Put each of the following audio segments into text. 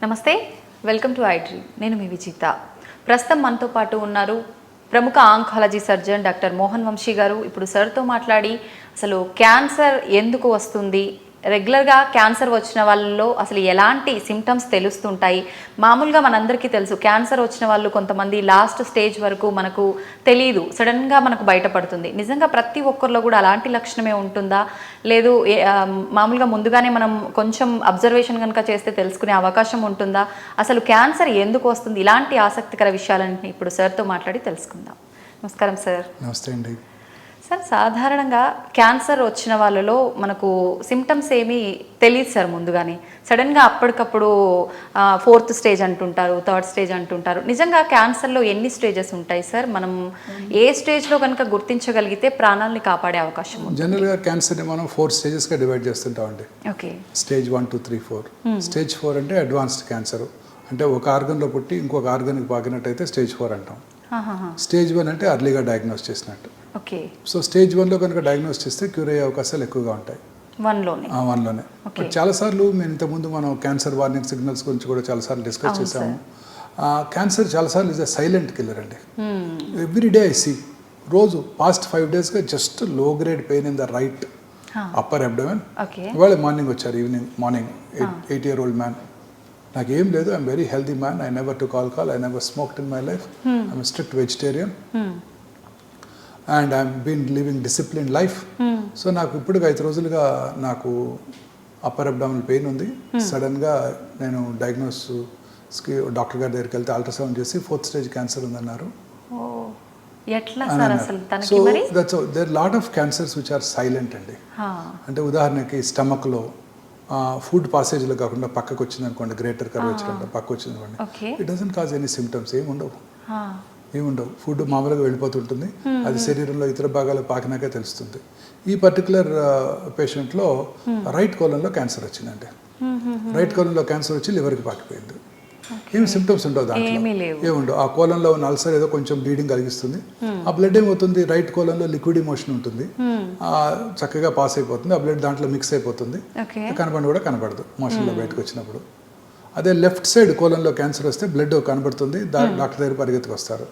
నమస్తే, welcome to iDream. నేను మీ విజిత. ప్రస్తుతం మనతో పాటు ఉన్నారు ప్రముఖ oncology surgeon doctor Mohan Vamsi గారు. ఇప్పుడు సార్తో మాట్లాడి అసలు క్యాన్సర్ ఎందుకు వస్తుంది, రెగ్యులర్గా క్యాన్సర్ వచ్చిన వాళ్ళలో అసలు ఎలాంటి సిమ్టమ్స్ తెలుస్తుంటాయి. మామూలుగా మనందరికీ తెలుసు క్యాన్సర్ వచ్చిన వాళ్ళు కొంతమంది లాస్ట్ స్టేజ్ వరకు మనకు తెలియదు, సడన్గా మనకు బయటపడుతుంది. నిజంగా ప్రతి ఒక్కరిలో కూడా అలాంటి లక్షణమే ఉంటుందా, లేదు మామూలుగా ముందుగానే మనం కొంచెం అబ్జర్వేషన్ కనుక చేస్తే తెలుసుకునే అవకాశం ఉంటుందా, అసలు క్యాన్సర్ ఎందుకు వస్తుంది, ఇలాంటి ఆసక్తికర విషయాలన్నింటినీ ఇప్పుడు సార్తో మాట్లాడి తెలుసుకుందాం. నమస్కారం సార్. నమస్తే అండి. సార్, సాధారణంగా క్యాన్సర్ వచ్చిన వాళ్ళలో మనకు సిమ్టమ్స్ ఏమీ తెలియదు సార్ ముందుగానే. సడన్గా అప్పటికప్పుడు 4th స్టేజ్ అంటుంటారు, 3rd స్టేజ్ అంటుంటారు. నిజంగా క్యాన్సర్లో ఎన్ని స్టేజెస్ ఉంటాయి సార్? మనం ఏ స్టేజ్లో కనుక గుర్తించగలిగితే ప్రాణాలని కాపాడే అవకాశం ఉంది? జనరల్గా క్యాన్సర్ని మనం 4 స్టేజెస్గా డివైడ్ చేస్తుంటామండి. ఓకే. స్టేజ్ 1, 2, 3, 4. స్టేజ్ 4 అంటే అడ్వాన్స్డ్ క్యాన్సర్, అంటే ఒక ఆర్గన్లో పుట్టి ఇంకొక ఆర్గన్కి పాకినట్టయితే స్టేజ్ 4 అంటాం. స్టేజ్ 1 అంటే అర్లీగా డయాగ్నోస్ చేసినట్టు. ఓకే. సో స్టేజ్ 1లో కనుక డయాగ్నోస్ చేస్తే క్యూర్ అయ్యే అవకాశాలు ఎక్కువగా ఉంటాయి. 1లోనే. బట్ చాలాసార్లు మేము ఇంతకుముందు మనం క్యాన్సర్ వార్నింగ్ సిగ్నల్స్ గురించి కూడా చాలాసార్లు డిస్కస్ చేసాము. క్యాన్సర్ చాలాసార్లు ఇస్ అ సైలెంట్ కిల్లర్ అండి. ఎవ్రీ డే ఐ సీ, రోజు పాస్ట్ 5 డేస్గా just low grade pain in the right upper abdomen. ఇవాళ మార్నింగ్ వచ్చారు, మార్నింగ్ 8-year-old మ్యాన్. నాకు ఏం లేదు, I'm very healthy man, I never took alcohol, I never smoked in my life, I'm strict vegetarian and I'm been living discipline life. So నాకు ఇప్పుడు 5 రోజులుగా నాకు upper abdominal pain ఉంది. సడన్గా నేను డయాగ్నోస్కి డాక్టర్ గారి దగ్గరికి వెళ్తే అల్ట్రాసౌండ్ చేసి 4th స్టేజ్ క్యాన్సర్ ఉందన్నారు. So there lot of cancers which are silent అండి. అంటే ఉదాహరణకి స్టమక్లో ఫుడ్ పాసేజ్లో కాకుండా పక్కకు వచ్చింది అనుకోండి, గ్రేటర్ కర్వేచర్ అంటే పక్క వచ్చింది అనుకోండి, it doesn't cause any symptoms, ఏముండవు. ఫుడ్ మామూలుగా వెళ్ళిపోతుంటుంది, అది శరీరంలో ఇతర భాగాలు పాకినాకే తెలుస్తుంది. ఈ పర్టికులర్ పేషెంట్లో రైట్ కోలంలో క్యాన్సర్ వచ్చిందండి. రైట్ కోలంలో క్యాన్సర్ వచ్చి లివర్కి పాకిపోయింది. ఏమి సిమ్టమ్స్ ఉండవు, దాంట్లో ఏముండవు. ఆ కోలంలో ఉన్న అల్సర్ ఏదో కొంచెం బ్లీడింగ్ కలిగిస్తుంది. ఆ బ్లడ్ ఏమవుతుంది, రైట్ కోలంలో లిక్విడ్ మోషన్ ఉంటుంది, చక్కగా పాస్ అయిపోతుంది. ఆ బ్లడ్ దాంట్లో మిక్స్ అయిపోతుంది, కూడా కనబడదు మోషన్లో బయటకు వచ్చినప్పుడు. అదే లెఫ్ట్ సైడ్ కోలంలో క్యాన్సర్ వస్తే బ్లడ్ కనబడుతుంది, డాక్టర్ దగ్గర పరిగెత్తుకు వస్తారు.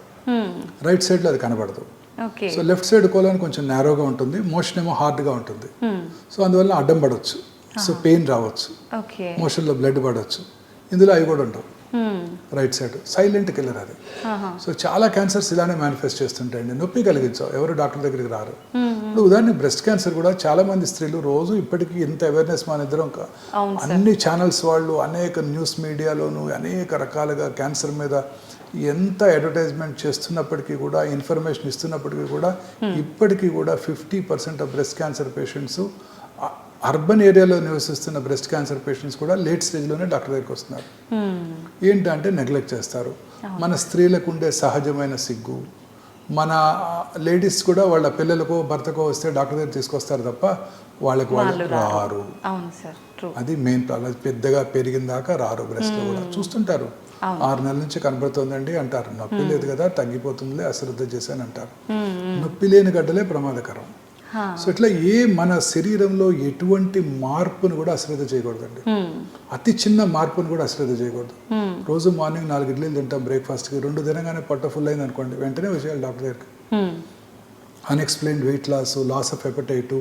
రైట్ సైడ్లో అది కనబడదు. సో లెఫ్ట్ సైడ్ కోలన్ కొంచెం నేరోగా ఉంటుంది, మోషన్ ఏమో హార్డ్గా ఉంటుంది. సో అందువల్ల అడ్డం పడవచ్చు, సో పెయిన్ రావచ్చు, మోషన్లో బ్లడ్ పడవచ్చు. ఇందులో అవి కూడా ఉండవు. రైట్ సైడ్ సైలెంట్ కిల్లర్ అది. సో చాలా క్యాన్సర్స్ ఇలానే మేనిఫెస్ట్ చేస్తుంటాయండి. నొప్పి కలిగించావు, ఎవరు డాక్టర్ దగ్గరికి రారు. ఇప్పుడు ఉదాహరణ బ్రెస్ట్ క్యాన్సర్ కూడా చాలా మంది స్త్రీలు రోజు ఇప్పటికీ ఇంత అవేర్నెస్ మన ఇద్దరం అన్ని ఛానల్స్ వాళ్ళు అనేక న్యూస్ మీడియాలోను అనేక రకాలుగా క్యాన్సర్ మీద ఎంత అడ్వర్టైజ్మెంట్ చేస్తున్నప్పటికీ కూడా, ఇన్ఫర్మేషన్ ఇస్తున్నప్పటికీ కూడా, ఇప్పటికీ కూడా 50% of breast cancer patients, urban ఏరియాలో నివసిస్తున్న బ్రెస్ట్ క్యాన్సర్ పేషెంట్స్ కూడా లేట్ స్టేజ్లోనే డాక్టర్ దగ్గరికి వస్తున్నారు. ఏంటంటే నెగ్లెక్ట్ చేస్తారు. మన స్త్రీలకు ఉండే సహజమైన సిగ్గు, మన లేడీస్ కూడా వాళ్ళ పిల్లలకో భర్తకో వస్తే డాక్టర్ దగ్గర తీసుకొస్తారు తప్ప వాళ్ళకి వాళ్ళు రారు. అది మెయిన్ ప్రాబ్లం. పెద్దగా పెరిగిన దాకా రారు. బ్రెస్ట్లో కూడా చూస్తుంటారు, 6 నెలల నుంచి కనబడుతుందండి అంటారు. నొప్పి లేదు కదా, తగ్గిపోతుందిలే, అశ్రద్ధ చేశాను అంటారు. నొప్పి లేని గడ్డలే ప్రమాదకరం. సో ఇట్లా మన శరీరంలో ఎటువంటి మార్పును కూడా అశ్రద్ధ చేయకూడదండి. అతి చిన్న మార్పును కూడా అశ్రద్ధ చేయకూడదు. రోజు మార్నింగ్ 4 ఇడ్లీలు తింటాం బ్రేక్ఫాస్ట్కి, 2 తినగానే పొట్ట ఫుల్ అయింది అనుకోండి, వెంటనే వచ్చేయాలి డాక్టర్ దగ్గరికి. Unexplained weight loss of appetite,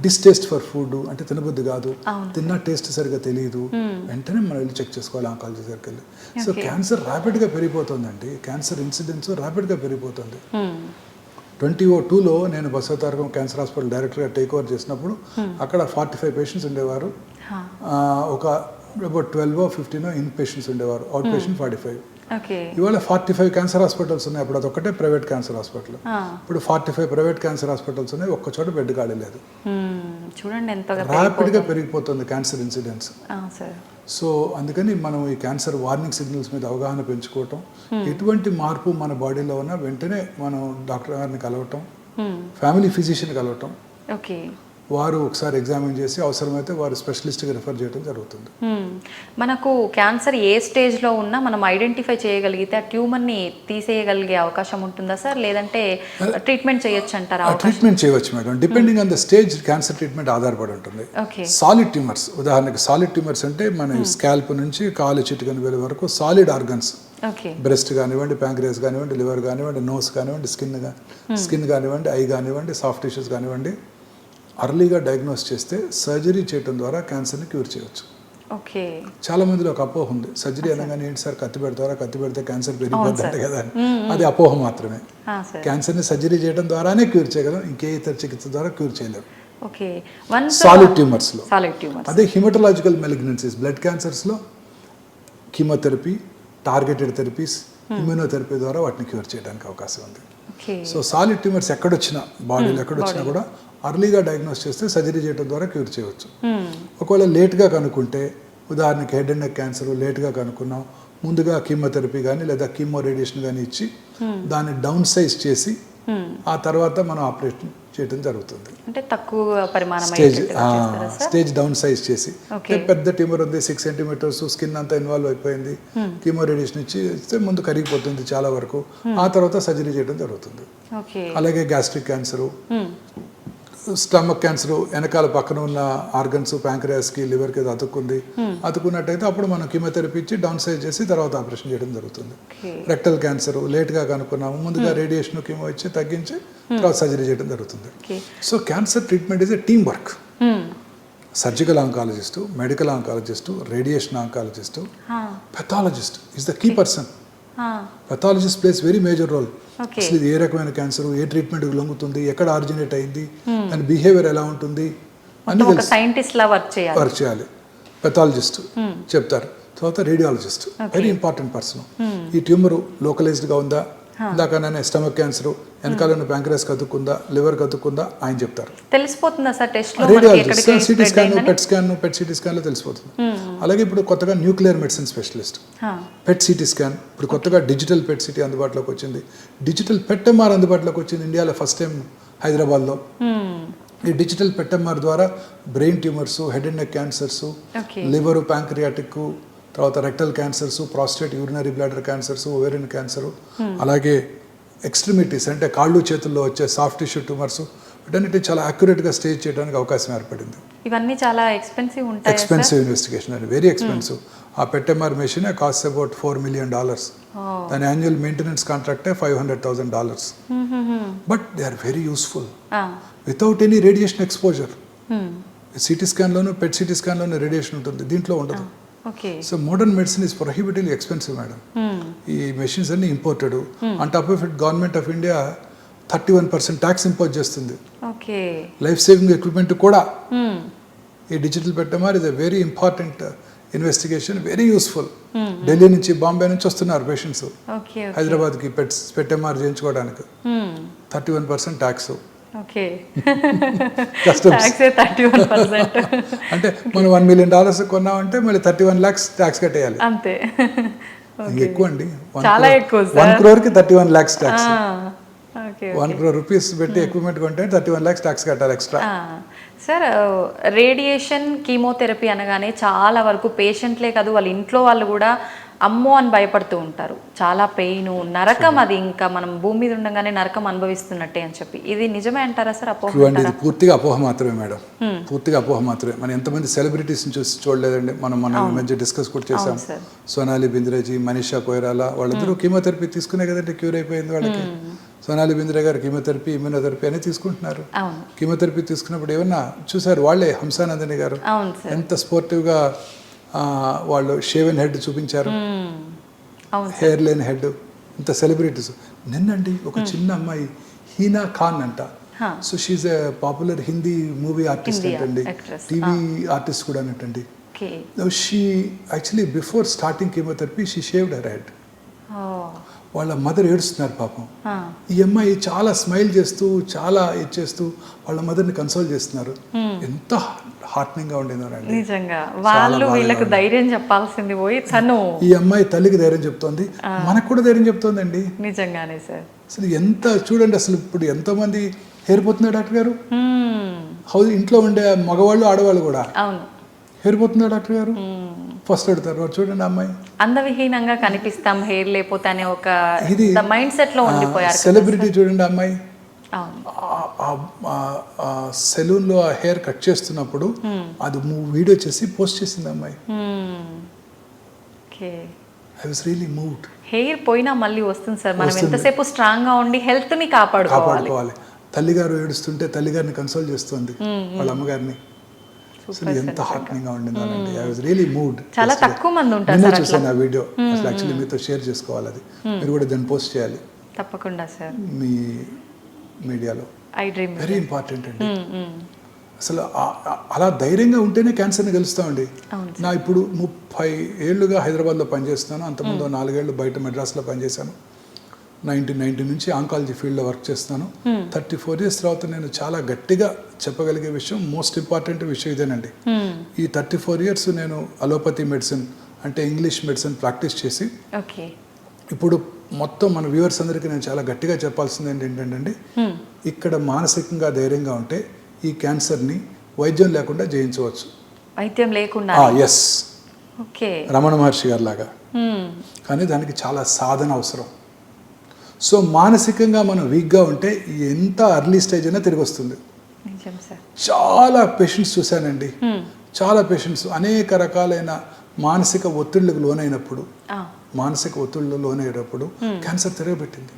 distaste for food, అంటే తినబుద్ధి కాదు, తిన్న టేస్ట్ సరిగా తెలియదు, వెంటనే మనం వెళ్ళి చెక్ చేసుకోవాలి ఆంకాలజీ దగ్గరికి వెళ్ళి. సో క్యాన్సర్ ర్యాపిడ్గా పెరిగిపోతుందండి, క్యాన్సర్ ఇన్సిడెన్స్ ర్యాపిడ్గా పెరిగిపోతుంది. 2002లో నేను బసవతారకం క్యాన్సర్ హాస్పిటల్ డైరెక్టర్గా టేక్ ఓవర్ చేసినప్పుడు అక్కడ 45 పేషెంట్స్ ఉండేవారు, ఒక అబౌట్ 12-15 ఇన్ పేషెంట్స్ ఉండేవారు, అవుట్ పేషెంట్ 45. ఇవాళ 45 క్యాన్సర్ హాస్పిటల్స్ ఉన్నాయి. అప్పుడు అదొక్కటే ప్రైవేట్ క్యాన్సర్ హాస్పిటల్. ఇప్పుడు 45 ప్రైవేట్ క్యాన్సర్ హాస్పిటల్స్ ఉన్నాయి, ఒక్క చోట బెడ్ ఖాళీ లేదు. చూడండి ఎంత ర్యాపిడ్గా పెరిగిపోతుంది క్యాన్సర్ ఇన్సిడెన్స్. సో అందుకని మనం ఈ క్యాన్సర్ వార్నింగ్ సిగ్నల్స్ మీద అవగాహన పెంచుకోవటం, ఎటువంటి మార్పు మన బాడీలో ఉన్నా వెంటనే మనం డాక్టర్ గారిని కలవటం, ఫ్యామిలీ ఫిజిషియన్ కలవటం. వారు ఒకసారి ఎగ్జామిన్ చేసి అవసరమైతే వారు స్పెషలిస్ట్కి రిఫర్ చేయడం జరుగుతుంది. మనకు క్యాన్సర్ ఏ స్టేజ్లో ఉన్నా మనం ఐడెంటిఫై చేయగలిగితే ఆ ట్యూమర్ని తీసేయగలిగే అవకాశం ఉంటుందా సార్, లేదంటే ట్రీట్మెంట్ చేయొచ్చు అంటారా? ట్రీట్మెంట్ చేయవచ్చు madam, depending on the stage cancer treatment ఆధారపడి ఉంటుంది. సాలిడ్ ట్యూమర్స్, ఉదాహరణకి సాలిడ్ ట్యూమర్స్ అంటే మన స్కాల్ప్ నుంచి కాలు చిటికని వేల వరకు సాలిడ్ ఆర్గన్స్, బ్రెస్ట్ కానివ్వండి, ప్యాంక్రియాస్ కానివ్వండి, లివర్ కానివ్వండి, నోస్ కానివ్వండి, స్కిన్ కానివ్వండి, ఐ కానివ్వండి, సాఫ్ట్ టిష్యూస్ కానివ్వండి, అర్లీగా డయాగ్నోస్ చేస్తే సర్జరీ చేయడం ద్వారా క్యాన్సర్ని క్యూర్ చేయవచ్చు. చాలా మందిలో ఒక అపోహ ఉంది, సర్జరీ అనగానే ఏంటి సార్ కత్తి పెడితే క్యాన్సర్ పెరిగిపోద్ది అంటే కదా, అది అపోహ మాత్రమే. క్యాన్సర్ని సర్జరీ చేయడం ద్వారానే క్యూర్ చేయగలం, ఇంకే ఇతర చికిత్స ద్వారా క్యూర్ చేయలేము. సాలిడ్ ట్యూమర్స్లో. అదే హిమటలాజికల్ మెలిగ్నెన్సీస్, బ్లడ్ క్యాన్సర్స్లో కీమోథెరపీ, టార్గెటెడ్ థెరపీస్, ఇమ్యూనోథెరపీ ద్వారా వాటిని క్యూర్ చేయడానికి అవకాశం ఉంది. సో సాలిడ్ ట్యూమర్స్ ఎక్కడొచ్చినా, బాడీలో ఎక్కడొచ్చినా కూడా అర్లీగా డయాగ్నోస్ చేస్తే సర్జరీ చేయడం ద్వారా క్యూర్ చేయవచ్చు. ఒకవేళ లేట్గా కనుక్కుంటే, ఉదాహరణకి హెడ్ అండ్ నెక్ క్యాన్సర్ లేట్గా కనుక్కున్నాం, ముందుగా కీమోథెరపీ కానీ లేదా కీమో రేడియేషన్ కానీ ఇచ్చి దాన్ని డౌన్ సైజ్ చేసి ఆ తర్వాత మనం ఆపరేషన్ చేయడం జరుగుతుంది. అంటే తక్కువ పరిమాణం స్టేజ్ డౌన్ సైజ్ చేసి, పెద్ద ట్యూమర్ ఉంది 6 సెంటీమీటర్స్, స్కిన్ అంతా ఇన్వాల్వ్ అయిపోయింది, కీమో రేడియేషన్ ఇస్తే ముందు కరిగిపోతుంది చాలా వరకు, ఆ తర్వాత సర్జరీ చేయడం జరుగుతుంది. అలాగే గ్యాస్ట్రిక్ క్యాన్సరు, స్టమక్ క్యాన్సర్ వెనకాల పక్కన ఉన్న ఆర్గన్స్, ప్యాంక్రియాస్కి, లివర్కి అతుక్కున్నట్టయితే అప్పుడు మనం కీమోథెరపీ ఇచ్చి డౌన్ సైజ్ చేసి తర్వాత ఆపరేషన్ చేయడం జరుగుతుంది. రెక్టల్ క్యాన్సర్ లేట్గా కనుక్కున్నాము, ముందుగా రేడియేషన్ కీమో ఇచ్చి తగ్గించి తర్వాత సర్జరీ చేయడం జరుగుతుంది. So cancer treatment is a team work. Surgical oncologist, medical oncologist, radiation oncologist, pathologist is the key person. Pathologist plays very major role. అసలు ఇది ఏ రకమైన క్యాన్సర్, ఏ ట్రీట్మెంట్కి లొంగుతుంది, ఎక్కడ ఆరిజినేట్ అయింది, దాని బిహేవియర్ ఎలా ఉంటుంది అని వర్క్ చేయాలి. పెథాలజిస్ట్ చెప్తారు. తర్వాత రేడియాలజిస్ట్, వెరీ ఇంపార్టెంట్ పర్సన్. ఈ ట్యూమర్ లోకలైజ్డ్గా ఉందా, ఇందాక స్టమక్ క్యాన్సర్ వెనకాల ప్యాంక్రియాస్ కతుక్కుందా, లివర్ కతుక్కుందా ఆయన చెప్తారు. తెలిసిపోతుందా sir test? Radiologist CT scan, PET CT scan లో తెలిసిపోతుంది. అలాగే ఇప్పుడు కొత్తగా nuclear medicine specialist, PET CT scan, ఇప్పుడు కొత్తగా డిజిటల్ పెట్ సిటీ అందుబాటులోకి వచ్చింది, డిజిటల్ పెట్టెంఆర్ అందుబాటులోకి వచ్చింది ఇండియాలో ఫస్ట్ టైం హైదరాబాద్లో. ఈ డిజిటల్ పెట్టెంఆర్ ద్వారా brain tumours, head and neck cancers, liver, pancreatic, తర్వాత rectal cancers, prostate, urinary bladder cancers, ovarian cancer, అలాగే ఎక్స్ట్రిమిటీస్ అంటే కాళ్ళు చేతుల్లో వచ్చే సాఫ్ట్ టిష్యూ ట్యూమర్స్, వీటన్నిటి చాలా అక్యురేట్గా స్టేజ్ చేయడానికి అవకాశం ఏర్పడింది. ఇవన్నీ చాలా ఎక్స్పెన్సివ్ ఉంటాయి. ఎక్స్పెన్సివ్ ఇన్వెస్టిగేషన్ అండి, వెరీ ఎక్స్పెన్సివ్. ఆ PET MR machine cost about $4 million. దాని యాన్యువల్ మెయింటెనెన్స్ కాంట్రాక్టే $500,000. But they are very useful without any radiation exposure. CT స్కాన్లోను, పెట్ సిటీ స్కాన్లోను రేడియేషన్ ఉంటుంది, దీంట్లో ఉండదు. So modern medicine is prohibitively expensive madam. ఈ మెషిన్స్ అన్ని imported. On top of it government of India 31% tax impose చేస్తుంది. Life saving equipment కూడా. ఈ digital PET MR is a very important investigation, very useful. Delhi నుంచి, బాంబే నుంచి వస్తున్నారు పేషెంట్స్ హైదరాబాద్కి పెట్టెంఆర్ చేయించుకోవడానికి. 31% ట్యాక్స్. అంటే మనం $1 million కొన్నామంటే మళ్ళీ 31 lakhs ట్యాక్స్ కట్టేయాలి. అంతే, ఎక్కువ అండి. చాలా ఎక్కువ. 1 crore కి 31 lakhs ట్యాక్స్. 1 crore rupees పెట్టి ఎక్విప్మెంట్ కొంటే 31 lakhs ట్యాక్స్ కట్టాలి ఎక్స్ట్రా. సార్, రేడియేషన్, కీమోథెరపీ అనగానే చాలా వరకు పేషెంట్లే కాదు వాళ్ళ ఇంట్లో వాళ్ళు కూడా అమ్మో అని భయపడుతూ ఉంటారు. చాలా పెయిన్, నరకం, అది ఇంకా మనం భూమి మీద ఉండగానే నరకం అనుభవిస్తున్నట్టే అని చెప్పి, ఇది నిజమే అంటారా సార్? అపోహ? పూర్తిగా అపోహ మాత్రమే మేడం, పూర్తిగా అపోహ మాత్రమే. మనం ఎంతమంది సెలబ్రిటీస్ని చూసి చూడలేదండి. మనం మధ్య డిస్కస్ కూడా చేసాం. సోనాలి బింద్రేజీ, మనీషా కొయిరాలా, వాళ్ళిద్దరూ కీమోథెరపీ తీసుకునే కదండి క్యూర్ అయిపోయింది వాళ్ళకి. సోనాలి బింద్రే గారు కీమోథెరపీ, ఇమ్యూనోథెరపీ అని తీసుకుంటున్నారు. కీమోథెరపీ తీసుకున్నప్పుడు ఏమన్నా చూసారు వాళ్ళే, హంసానందని గారు ఎంత స్పోర్టివ్గా వాళ్ళు షేవెన్ హెడ్ చూపించారు, హెయిర్ లేని హెడ్. ఇంత సెలబ్రిటీస్. నిన్నండి ఒక చిన్న అమ్మాయి హీనా ఖాన్ అంట. So she's a popular Hindi movie artist అంటండి, టీవీ ఆర్టిస్ట్ కూడా అంటండి. She actually before starting chemotherapy she shaved her head. వాళ్ళ మదర్ ఏడుస్తున్నారు పాపం. ఈ అమ్మాయి చాలా స్మైల్ చేస్తూ, చాలా ఇచ్చేస్తూ వాళ్ళ మదర్ని కన్సోల్ చేస్తున్నారు. ఎంత హార్ట్నింగ్ గా ఉండేదండి నిజంగా. వాళ్ళు వీళ్ళకి ధైర్యం చెప్పాల్సింది పోయి తను, ఈ అమ్మాయి తల్లికి ధైర్యం చెప్తోంది, మనకు కూడా ధైర్యం చెప్తోందండి. నిజంగానే సార్. అసలు ఎంత చూడండి, అసలు ఇప్పుడు ఎంతోమంది హెయిర్ పోతున్నారు డాక్టర్ గారు. హౌస్ ఇంట్లో ఉండే మగవాళ్ళు ఆడవాళ్ళు కూడా అవును హెయిర్ పోతున్నారు డాక్టర్ గారు. ఫస్ట్ అడుగుతారు, "వాడు చూడండి అమ్మాయి అందవిహీనంగా కనిపిస్తాం హెయిర్ లేకపోతే అనే ఒక ఇది మైండ్ సెట్ లో ఉండిపోయారు. సెలబ్రిటీ చూడండి అమ్మాయి అవును సెలూన్లో ఆ హెయిర్ కట్ చేస్తున్నప్పుడు అది వీడియో చేసి పోస్ట్ చేసింది అమ్మాయి. Okay I was really moved. Hair పోయినా మళ్ళీ వస్తుంది సార్. మనం ఎంతసేపు స్ట్రాంగ్ గా ఉండి హెల్త్ ని కాపాడుకోవాలి. తల్లిగారు ఏడుస్తుంటే తల్లిగారిని కన్సోల్ చేస్తుంది వాళ్ళ అమ్మగారిని. అసలు ఎంత హార్ట్నింగ్ గా ఉండిందనండి. I was really moved. చాలా తక్కువ మంది ఉంటారు నేను చూసాను ఆ వీడియో. అసలు యాక్చువల్లీ మీతో షేర్ చేసుకోవాలి, అది మీరు కూడా దాన్ని పోస్ట్ చేయాలి తప్పకుండా సార్ మీ మీడియాలో. ఐ డ్రీమ్ వెరీ ఇంపార్టెంట్ అండి. అసలు అలా ధైర్యంగా ఉంటేనే క్యాన్సర్ని గెలుస్తామండి. నా ఇప్పుడు 30 ఏళ్ళుగా హైదరాబాద్లో పనిచేస్తున్నాను. అంతకుముందు 4 ఏళ్ళు బయట మెడ్రాస్లో పనిచేశాను. 1990 నుంచి ఆంకాలజీ ఫీల్డ్లో వర్క్ చేస్తున్నాను. 34 ఇయర్స్ తర్వాత నేను చాలా గట్టిగా చెప్పగలిగే విషయం, మోస్ట్ ఇంపార్టెంట్ విషయం ఇదేనండి. ఈ 34 ఇయర్స్ నేను అలోపతి మెడిసిన్ అంటే ఇంగ్లీష్ మెడిసిన్ ప్రాక్టీస్ చేసి ఇప్పుడు మొత్తం మన వ్యూవర్స్ అందరికీ నేను చాలా గట్టిగా చెప్పాల్సింది ఏంటంటే, ఇక్కడ మానసికంగా ధైర్యంగా ఉంటే ఈ క్యాన్సర్ని వైద్యం లేకుండా జయించవచ్చు. వైద్యం లేకుండా? ఎస్, రమణ మహర్షి గారి లాగా. కానీ దానికి చాలా సాధన అవసరం. సో మానసికంగా మనం వీక్గా ఉంటే ఎంత అర్లీ స్టేజ్ అయినా తిరిగి వస్తుంది. చాలా పేషెంట్స్ చూశానండి, చాలా పేషెంట్స్ అనేక రకాలైన మానసిక ఒత్తిళ్లకు లోనైనప్పుడు క్యాన్సర్ తిరగబెట్టింది.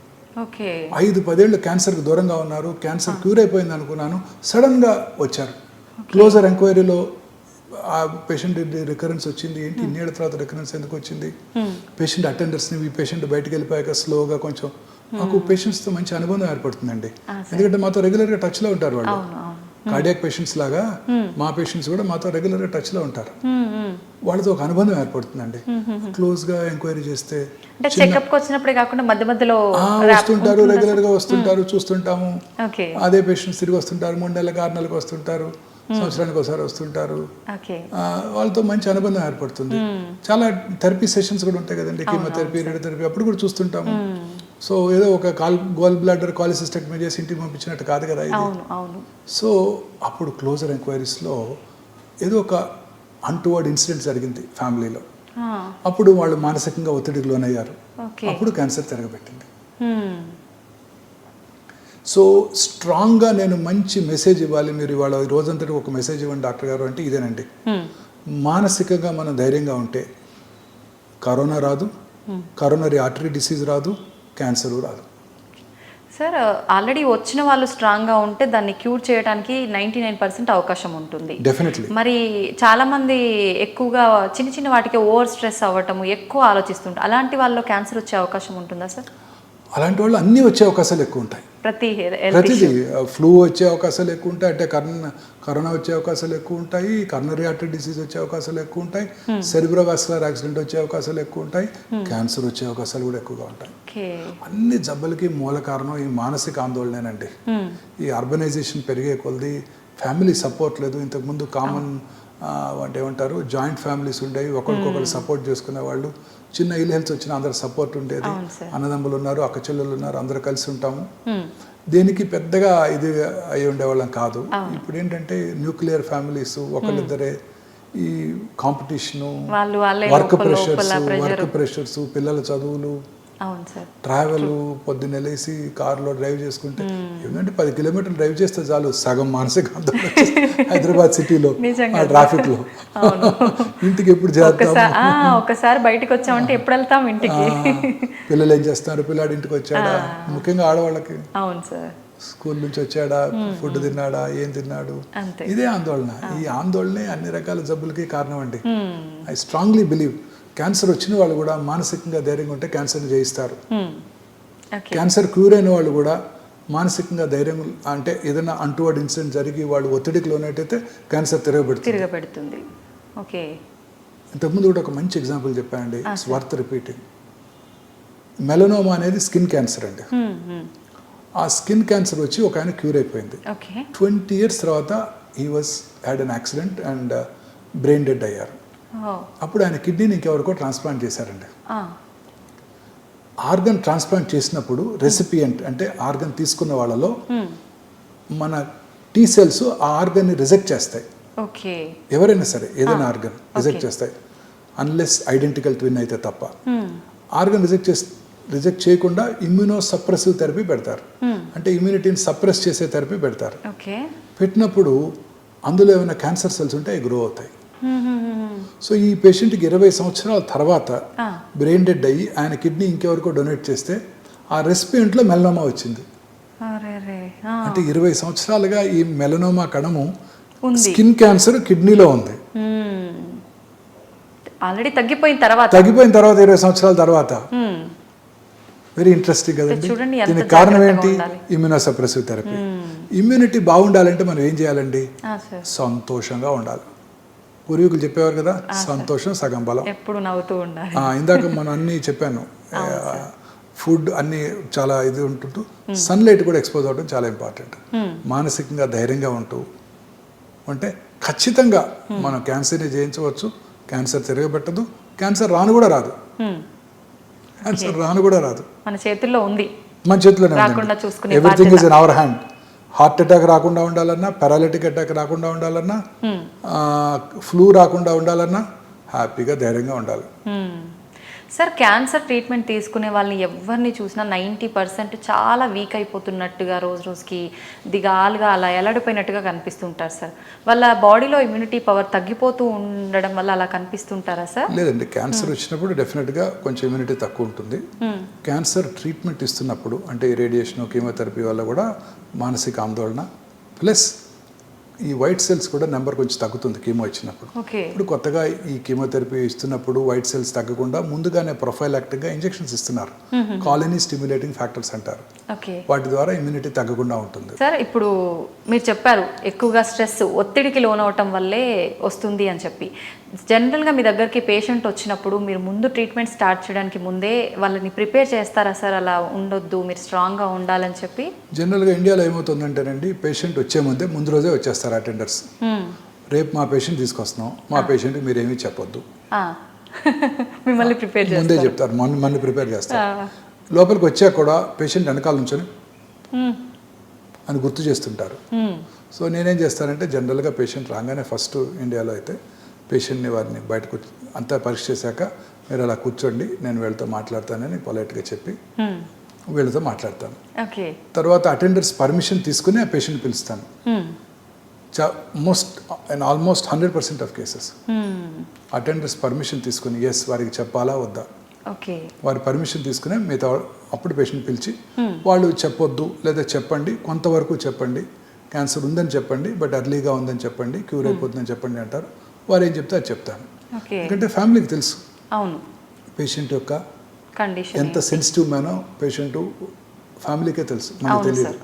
5-10 ఏళ్ళు క్యాన్సర్కి దూరంగా ఉన్నారు, క్యాన్సర్ క్యూర్ అయిపోయింది అనుకున్నాను, సడన్గా వచ్చారు. క్లోజర్ ఎంక్వైరీలో ఆ పేషెంట్ రికరెన్స్ వచ్చింది. ఏంటి ఇన్నేళ్ళ తర్వాత రికరెన్స్ ఎందుకు వచ్చింది? పేషెంట్ అటెండర్స్ని ఈ పేషెంట్ బయటకు వెళ్ళిపోయాక స్లోగా కొంచెం మాకు పేషెంట్స్తో మంచి అనుబంధం ఏర్పడుతుందండి. ఎందుకంటే మాతో రెగ్యులర్గా టచ్లో ఉంటారు వాళ్ళు. కార్డియాక్ పేషెంట్స్ లాగా మా పేషెంట్స్ కూడా మాతో రెగ్యులర్గా టచ్లో ఉంటారు. వాళ్ళతో ఒక అనుబంధం ఏర్పడుతుందండి. క్లోజ్గా ఎంక్వైరీ చేస్తే వచ్చినప్పుడే కాకుండా మధ్య మధ్యలో వస్తుంటారు, రెగ్యులర్గా వస్తుంటారు, చూస్తుంటాము. అదే పేషెంట్స్ తిరిగి వస్తుంటారు, 3 నెలలకు 6 నెలలకు వస్తుంటారు, సంవత్సరానికి ఒకసారి వస్తుంటారు. వాళ్ళతో మంచి అనుబంధం ఏర్పడుతుంది. చాలా థెరపీ సెషన్స్ కూడా ఉంటాయి కదండి, కీమోథెరపీ, రేడియోథెరపీ, అప్పుడు కూడా చూస్తుంటాము. సో ఏదో ఒక గోల్ బ్లాడర్ కాలిసిస్టెక్టమీ చేసి ఇంటికి పంపించినట్టు కాదు కదా ఇది. సో అప్పుడు క్లోజర్ ఎంక్వైరీస్లో ఏదో ఒక అన్టువర్డ్ ఇన్సిడెంట్ జరిగింది ఫ్యామిలీలో. అప్పుడు వాళ్ళు మానసికంగా ఒత్తిడికి లోనయ్యారు. అప్పుడు క్యాన్సర్ తిరగబెట్టింది. సో స్ట్రాంగ్గా నేను మంచి మెసేజ్ ఇవ్వాలి, మీరు ఇవాళ రోజంతటి ఒక మెసేజ్ ఇవ్వండి డాక్టర్ గారు అంటే ఇదేనండి. మానసికంగా మనం ధైర్యంగా ఉంటే కరోనా రాదు, కరోనరీ ఆర్టరీ డిసీజ్ రాదు, క్యాన్సర్ రాదు. సార్ ఆల్రెడీ వచ్చిన వాళ్ళు స్ట్రాంగ్గా ఉంటే దాన్ని క్యూర్ చేయడానికి 99% అవకాశం ఉంటుంది. డెఫినెట్లీ. మరి చాలామంది ఎక్కువగా చిన్న చిన్న వాటికి ఓవర్ స్ట్రెస్ అవ్వటము, ఎక్కువ ఆలోచిస్తుంటారు. అలాంటి వాళ్ళలో క్యాన్సర్ వచ్చే అవకాశం ఉంటుందా సార్? అలాంటి వాళ్ళు అన్నీ వచ్చే అవకాశాలు ఎక్కువ ఉంటాయి. ప్రతిదీ ఫ్లూ వచ్చే అవకాశాలు ఎక్కువ ఉంటాయి, అంటే కరోనా వచ్చే అవకాశాలు ఎక్కువ ఉంటాయి, కరోనరీ ఆర్టరీ డిసీజ్ వచ్చే అవకాశాలు ఎక్కువ ఉంటాయి, సెరిబ్రోవాస్కులర్ యాక్సిడెంట్ వచ్చే అవకాశాలు ఎక్కువ ఉంటాయి, క్యాన్సర్ వచ్చే అవకాశాలు కూడా ఎక్కువగా ఉంటాయి. అన్ని జబ్బులకి మూల కారణం ఈ మానసిక ఆందోళనేనండి. ఈ అర్బనైజేషన్ పెరిగే కొలది ఫ్యామిలీ సపోర్ట్ లేదు. ఇంతకుముందు కామన్ అంటే ఏమంటారు, జాయింట్ ఫ్యామిలీస్ ఉండేవి, ఒకరికొకరు సపోర్ట్ చేసుకునే వాళ్ళు. చిన్న ఇల్ హెల్త్ వచ్చిన అందరు సపోర్ట్ ఉండేది. అన్నదమ్ములు ఉన్నారు, అక్క చెల్లెలు ఉన్నారు, అందరూ కలిసి ఉంటాము. దేనికి పెద్దగా ఇది అయి ఉండేవాళ్ళం కాదు. ఇప్పుడు ఏంటంటే న్యూక్లియర్ ఫ్యామిలీస్, ఒకళ్ళిద్దరే, ఈ కాంపిటీషను, వర్క్ ప్రెషర్స్, పిల్లల చదువులు, ట్రావెల్, పొద్దున్న లేసి కారులో డ్రైవ్ చేసుకుంటే ఏంటంటే 10 కిలోమీటర్లు డ్రైవ్ చేస్తే చాలు, సగం మానసిక ఆందోళన హైదరాబాద్ సిటీలో ఆ ట్రాఫిక్ లో. ఇంటికి ఎప్పుడు చేస్తాము, ఒకసారి బయటకు వచ్చామంటే ఎప్పుడు వెళ్తాం ఇంటికి, పిల్లలు ఏం చేస్తున్నారు, పిల్లాడి ఇంటికి వచ్చాడా, ముఖ్యంగా ఆడవాళ్ళకి స్కూల్ నుంచి వచ్చాడా, ఫుడ్ తిన్నాడా, ఏం తిన్నాడు, ఇదే ఆందోళన. ఈ ఆందోళనే అన్ని రకాల జబ్బులకి కారణం అండి. ఐ స్ట్రాంగ్లీ బిలీవ్ క్యాన్సర్ వచ్చిన వాళ్ళు కూడా మానసికంగా ధైర్యంగా ఉంటే క్యాన్సర్ని జయిస్తారు. క్యాన్సర్ క్యూర్ అయిన వాళ్ళు కూడా మానసికంగా ధైర్యం, అంటే ఏదైనా అన్టువర్డ్ ఇన్సిడెంట్ జరిగి వాళ్ళు ఒత్తిడికి లోనట్టయితే క్యాన్సర్ తిరగబెడుతుంది. ఇంతకుముందు కూడా ఒక మంచి ఎగ్జాంపుల్ చెప్పానండి, వర్త్ రిపీటింగ్. మెలనోమా అనేది స్కిన్ క్యాన్సర్ అండి. ఆ స్కిన్ క్యాన్సర్ వచ్చి ఒక ఆయన క్యూర్ అయిపోయింది. 20 years తర్వాత he had an accident and brain dead అయ్యారు. అప్పుడు ఆయన కిడ్నీని ఇంకెవరికో ట్రాన్స్ప్లాంట్ చేశారండి. ఆర్గన్ ట్రాన్స్ప్లాంట్ చేసినప్పుడు రెసిపియంట్ అంటే ఆర్గన్ తీసుకున్న వాళ్ళలో మన టీ సెల్స్ ఆ ఆర్గన్ని రిజెక్ట్ చేస్తాయి. ఓకే. ఎవరైనా సరే ఏదైనా ఆర్గన్ రిజెక్ట్ చేస్తాయి, అన్లెస్ ఐడెంటికల్ ట్విన్ అయితే తప్ప. ఆర్గన్ రిజెక్ట్ చేయకుండా ఇమ్యూనో సప్రెసివ్ థెరపీ పెడతారు, అంటే ఇమ్యూనిటీని సప్రెస్ చేసే థెరపీ పెడతారు. పెట్టినప్పుడు అందులో ఏమైనా క్యాన్సర్ సెల్స్ ఉంటే అవి గ్రో అవుతాయి. సో ఈ పేషెంట్కి 20 సంవత్సరాల తర్వాత బ్రెయిన్ డెడ్ అయ్యి ఆయన కిడ్నీ ఇంకెవరికో డొనేట్ చేస్తే ఆ రెసిపియంట్లో మెలనోమా వచ్చింది. అంటే 20 సంవత్సరాలుగా ఈ మెలనోమా కణము స్కిన్ క్యాన్సర్ కిడ్నీలో ఉంది. ఆల్రెడీ తగ్గిపోయిన తర్వాత 20 సంవత్సరాల తర్వాత. వెరీ ఇంట్రెస్టింగ్ కదండి. దీనికి కారణం ఏంటి? Immunosuppressive therapy. ఇమ్యూనిటీ బాగుండాలంటే మనం ఏం చేయాలండి? సంతోషంగా ఉండాలి. పూర్వీకులు చెప్పేవారు కదా, సంతోషం సగం బలం. ఎప్పుడు నవ్వుతూ ఉండాలి. ఇందాక మనం అన్ని చెప్పాను, ఫుడ్ అన్ని చాలా ఇది ఉంటుంటూ సన్లైట్ కూడా ఎక్స్పోజ్ అవ్వడం చాలా ఇంపార్టెంట్. మానసికంగా ధైర్యంగా ఉంటూ అంటే ఖచ్చితంగా మనం క్యాన్సర్ని జయించవచ్చు. క్యాన్సర్ తిరగబెట్టదు, క్యాన్సర్ రాను కూడా రాదు. క్యాన్సర్ రాను కూడా రాదు, మన చేతుల్లో ఉంది, మన చేతిలోనే ఉంది. Everything is in our hand. Heart attack రాకుండా ఉండాలన్నా, పారాలిటిక్ అటాక్ రాకుండా ఉండాలన్నా, ఫ్లూ రాకుండా ఉండాలన్నా హ్యాపీగా ధైర్యంగా ఉండాలి. సార్, క్యాన్సర్ ట్రీట్మెంట్ తీసుకునే వాళ్ళని ఎవరిని చూసినా 90% చాలా వీక్ అయిపోతున్నట్టుగా, రోజు రోజుకి దిగాలుగా అలా ఎలాడిపోయినట్టుగా కనిపిస్తుంటారు సార్. వాళ్ళ బాడీలో ఇమ్యూనిటీ పవర్ తగ్గిపోతూ ఉండడం వల్ల అలా కనిపిస్తుంటారా సార్? లేదండి, క్యాన్సర్ వచ్చినప్పుడు డెఫినెట్గా కొంచెం ఇమ్యూనిటీ తక్కువ ఉంటుంది. క్యాన్సర్ ట్రీట్మెంట్ ఇస్తున్నప్పుడు అంటే రేడియేషన్, కీమోథెరపీ వల్ల కూడా మానసిక ఆందోళన ప్లస్ ఈ వైట్ సెల్స్ కూడా నెంబర్ కొంచెం తగ్గుతుంది కీమో ఇచ్చినప్పుడు. ఇప్పుడు కొత్తగా ఈ కీమోథెరపీ ఇస్తున్నప్పుడు వైట్ సెల్స్ తగ్గకుండా ముందుగానే ప్రొఫైలాక్టిక్గా ఇంజెక్షన్స్ ఇస్తున్నారు, కాలనీ స్టిమ్యులేటింగ్ ఫ్యాక్టర్స్ అంటారు. వాటి ద్వారా ఇమ్యూనిటీ తగ్గకుండా ఉంటుంది. సార్, ఇప్పుడు మీరు చెప్పారు ఎక్కువగా స్ట్రెస్, ఒత్తిడికి లోనవటం వల్లే వస్తుంది అని చెప్పి. జనరల్గా మీ దగ్గరికి పేషెంట్ వచ్చినప్పుడు మీరు ముందు ట్రీట్మెంట్ స్టార్ట్ చేయడానికి ముందే వాళ్ళని ప్రిపేర్ చేస్తారా సార్? అలా ఉండొద్దు, మీరు స్ట్రాంగ్గా ఉండాలని చెప్పి. జనరల్గా ఇండియాలో ఏమవుతుందంటేనండి, పేషెంట్ వచ్చే ముందు రోజే వచ్చేస్తారు అటెండర్స్. రేపు మా పేషెంట్ తీసుకొస్తున్నాం, మా పేషెంట్కి మీరేమీ చెప్పొద్దు, మిమ్మల్ని ప్రిపేర్ ముందే చెప్తారు, మన ప్రిపేర్ చేస్తారు. లోపలికి వచ్చాక కూడా పేషెంట్ వెనకాల నుంచొని అని గుర్తు చేస్తుంటారు. సో నేనేం చేస్తానంటే జనరల్గా పేషెంట్ రాగానే ఫస్ట్ ఇండియాలో అయితే పేషెంట్ని వారిని బయటకు అంతా పరీక్ష చేశాక మీరు అలా కూర్చోండి, నేను వీళ్ళతో మాట్లాడతానని పొలైట్గా చెప్పి వీళ్ళతో మాట్లాడతాను. తర్వాత అటెండర్స్ పర్మిషన్ తీసుకుని ఆ పేషెంట్ పిలుస్తాను. Almost 100% of cases attenders permission తీసుకుని ఎస్ వారికి చెప్పాలా వద్దా, వారి పర్మిషన్ తీసుకునే మిగతా అప్పుడు పేషెంట్ పిలిచి వాళ్ళు చెప్పొద్దు లేదా చెప్పండి, కొంతవరకు చెప్పండి, క్యాన్సర్ ఉందని చెప్పండి, బట్ ఎర్లీగా ఉందని చెప్పండి, క్యూర్ అయిపోతుందని చెప్పండి అంటారు. వారు ఏం చెప్తే అది చెప్తాను. ఎందుకంటే ఫ్యామిలీకి తెలుసు పేషెంట్ యొక్క ఎంత సెన్సిటివ్ మ్యానో పేషెంట్ ఫ్యామిలీకే తెలుసు, మనకు తెలియదు.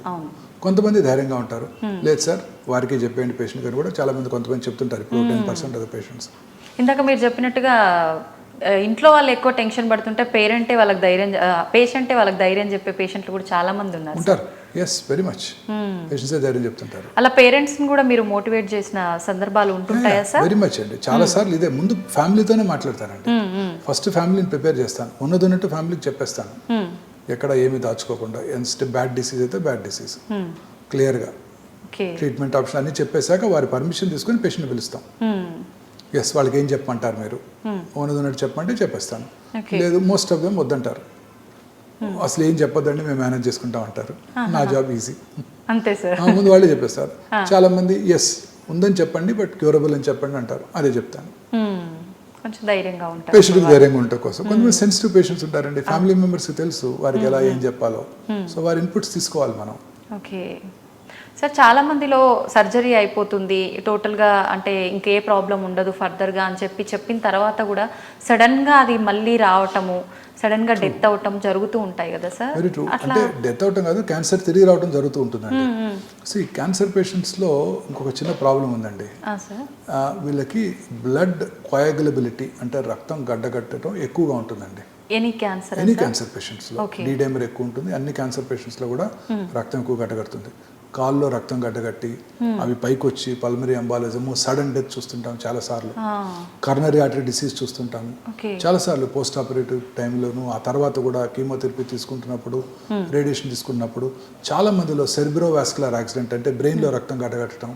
కొంతమంది ధైర్యంగా ఉంటారు, లేదు సార్ వారికి చెప్పేయండి పేషెంట్ గారు కూడా చాలా మంది కొంతమంది చెప్తుంటారు. ఇప్పుడు 10% ఆఫ్ ద పేషెంట్స్. ఇందాక మీరు చెప్పినట్టుగా ఇంట్లో వాళ్ళు ఎక్కువ టెన్షన్ పడుతుంటే పేషెంటే వాళ్ళకి ధైర్యం చెప్పే పేషెంట్లు కూడా చాలా మంది ఉంటారు. ఎస్, వెరీ మచ్ పేషెంట్సే ధైర్యం చెప్తుంటారు. అలా పేరెంట్స్ని కూడా మీరు మోటివేట్ చేసిన సందర్భాలు ఉంటుంటాయా సార్? వెరీ మచ్ అండి, చాలా సార్లు ఇదే ముందు ఫ్యామిలీతోనే మాట్లాడతానండి. ఫస్ట్ ఫ్యామిలీని ప్రిపేర్ చేస్తాను, ఉన్నట్టు ఫ్యామిలీకి చెప్పేస్తాను, ఎక్కడ ఏమి దాచుకోకుండా. బ్యాడ్ డిసీజ్ అయితే బ్యాడ్ డిసీజ్ క్లియర్గా ట్రీట్మెంట్ ఆప్షన్ అన్ని చెప్పేశాక వారి పర్మిషన్ తీసుకొని పేషెంట్ పిలుస్తాం. ఎస్, వాళ్ళకి ఏం చెప్పమంటారు మీరు, ఉన్నట్టు చెప్పమంటే చెప్పేస్తాను. లేదు మోస్ట్ ఆఫ్ దెమ్ వద్దంటారు, అసలు ఏం చెప్పొద్దండి మేము మేనేజ్ చేసుకుంటాం అంటారు. నా జాబ్ ఈజీ, అంతే సార్. ముందు వాళ్ళే చెప్పేస్తారు. చాలా మంది ఎస్ ఉందని చెప్పండి బట్ క్యూరబుల్ అని చెప్పండి అంటారు, అదే చెప్తాను. పేషెంట్కి ధైర్యంగా ఉండటం కోసం. కొంతమంది సెన్సిటివ్ పేషెంట్స్ ఉంటారండి, ఫ్యామిలీ మెంబర్స్కి తెలుసు వారికి ఎలా ఏం చెప్పాలో, సో వారి ఇన్పుట్స్ తీసుకోవాలి మనం. ఓకే సార్, చాలా మందిలో సర్జరీ అయిపోతుంది టోటల్గా, అంటే ఇంకే ప్రాబ్లం ఉండదు ఫర్దర్గా అని చెప్పిన తర్వాత కూడా సడన్గా అది మళ్ళీ రావటము, సడన్గా డెత్ అవటం జరుగుతూ ఉంటాయి కదా సార్? Very true. అంటే డెత్ అవటం కాదు, క్యాన్సర్ తిరిగి రావటం జరుగుతూ ఉంటుందండి. సో ఈ క్యాన్సర్ పేషెంట్స్లో ఇంకొక చిన్న ప్రాబ్లం ఉందండి. వీళ్ళకి బ్లడ్ కోయాగులబిలిటీ అంటే రక్తం గడ్డగట్టడం ఎక్కువగా ఉంటుందండి. ఎనీ క్యాన్సర్ పేషెంట్స్లో డీడైమర్ ఎక్కువ ఉంటుంది. అన్ని క్యాన్సర్ పేషెంట్స్లో కూడా రక్తం ఎక్కువ గడ్డగడుతుంది. కాల్లో రక్తం గడ్డగట్టి అవి పైకి వచ్చి పల్మరీ ఎంబాలిజము సడన్ డెత్ చూస్తుంటాం చాలాసార్లు. కర్నరీ ఆర్టరీ డిసీజ్ చూస్తుంటాము చాలాసార్లు పోస్ట్ ఆపరేటివ్ టైంలోను. ఆ తర్వాత కూడా కీమోథెరపీ తీసుకుంటున్నప్పుడు రేడియేషన్ తీసుకున్నప్పుడు చాలా మందిలో సెర్బ్రో వాస్కులర్ యాక్సిడెంట్ అంటే బ్రెయిన్లో రక్తం గడ్డగట్టడం,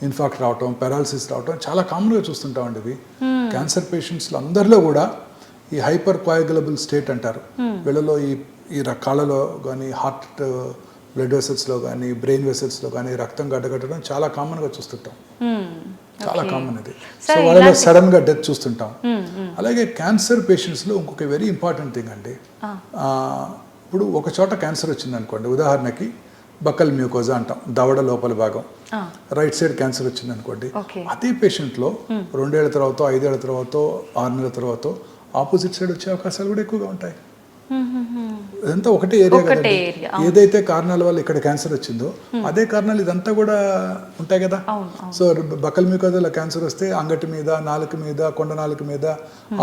ఇన్ఫాక్ట్ రావటం, పారాలసిస్ రావటం చాలా కామన్గా చూస్తుంటామండి. ఇవి క్యాన్సర్ పేషెంట్స్లో అందరిలో కూడా ఈ హైపర్ కోయాగులబుల్ స్టేట్ అంటారు. వీళ్ళలో ఈ కాళ్ళలో కానీ హార్ట్ బ్లడ్ వెసల్స్లో కానీ బ్రెయిన్ వెసల్స్లో కానీ రక్తం గడ్డగట్టడం చాలా కామన్గా చూస్తుంటాం. చాలా కామన్ ఇది. సో వాళ్ళలో సడన్గా డెత్ చూస్తుంటాం. అలాగే క్యాన్సర్ పేషెంట్స్లో ఇంకొక వెరీ ఇంపార్టెంట్ థింగ్ అండి. ఇప్పుడు ఒక చోట క్యాన్సర్ వచ్చింది అనుకోండి, ఉదాహరణకి బకల్ మ్యూకోజా అంటాం, దవడ లోపల భాగం, రైట్ సైడ్ క్యాన్సర్ వచ్చింది అనుకోండి. అదే పేషెంట్లో 2 ఏళ్ల తర్వాత, 5 ఏళ్ల తర్వాత, 6 నెలల తర్వాత ఆపోజిట్ సైడ్ వచ్చే అవకాశాలు కూడా ఎక్కువగా ఉంటాయి. ఇదంతా ఒకటే ఏరియా కదండి. ఏదైతే కారణాల వల్ల ఇక్కడ క్యాన్సర్ వచ్చిందో అదే కారణాలు ఇదంతా కూడా ఉంటాయి కదా. సో బకల్ మ్యూకోజాలో క్యాన్సర్ వస్తే అంగటి మీద, నాలుక మీద, కొండ నాలుక మీద,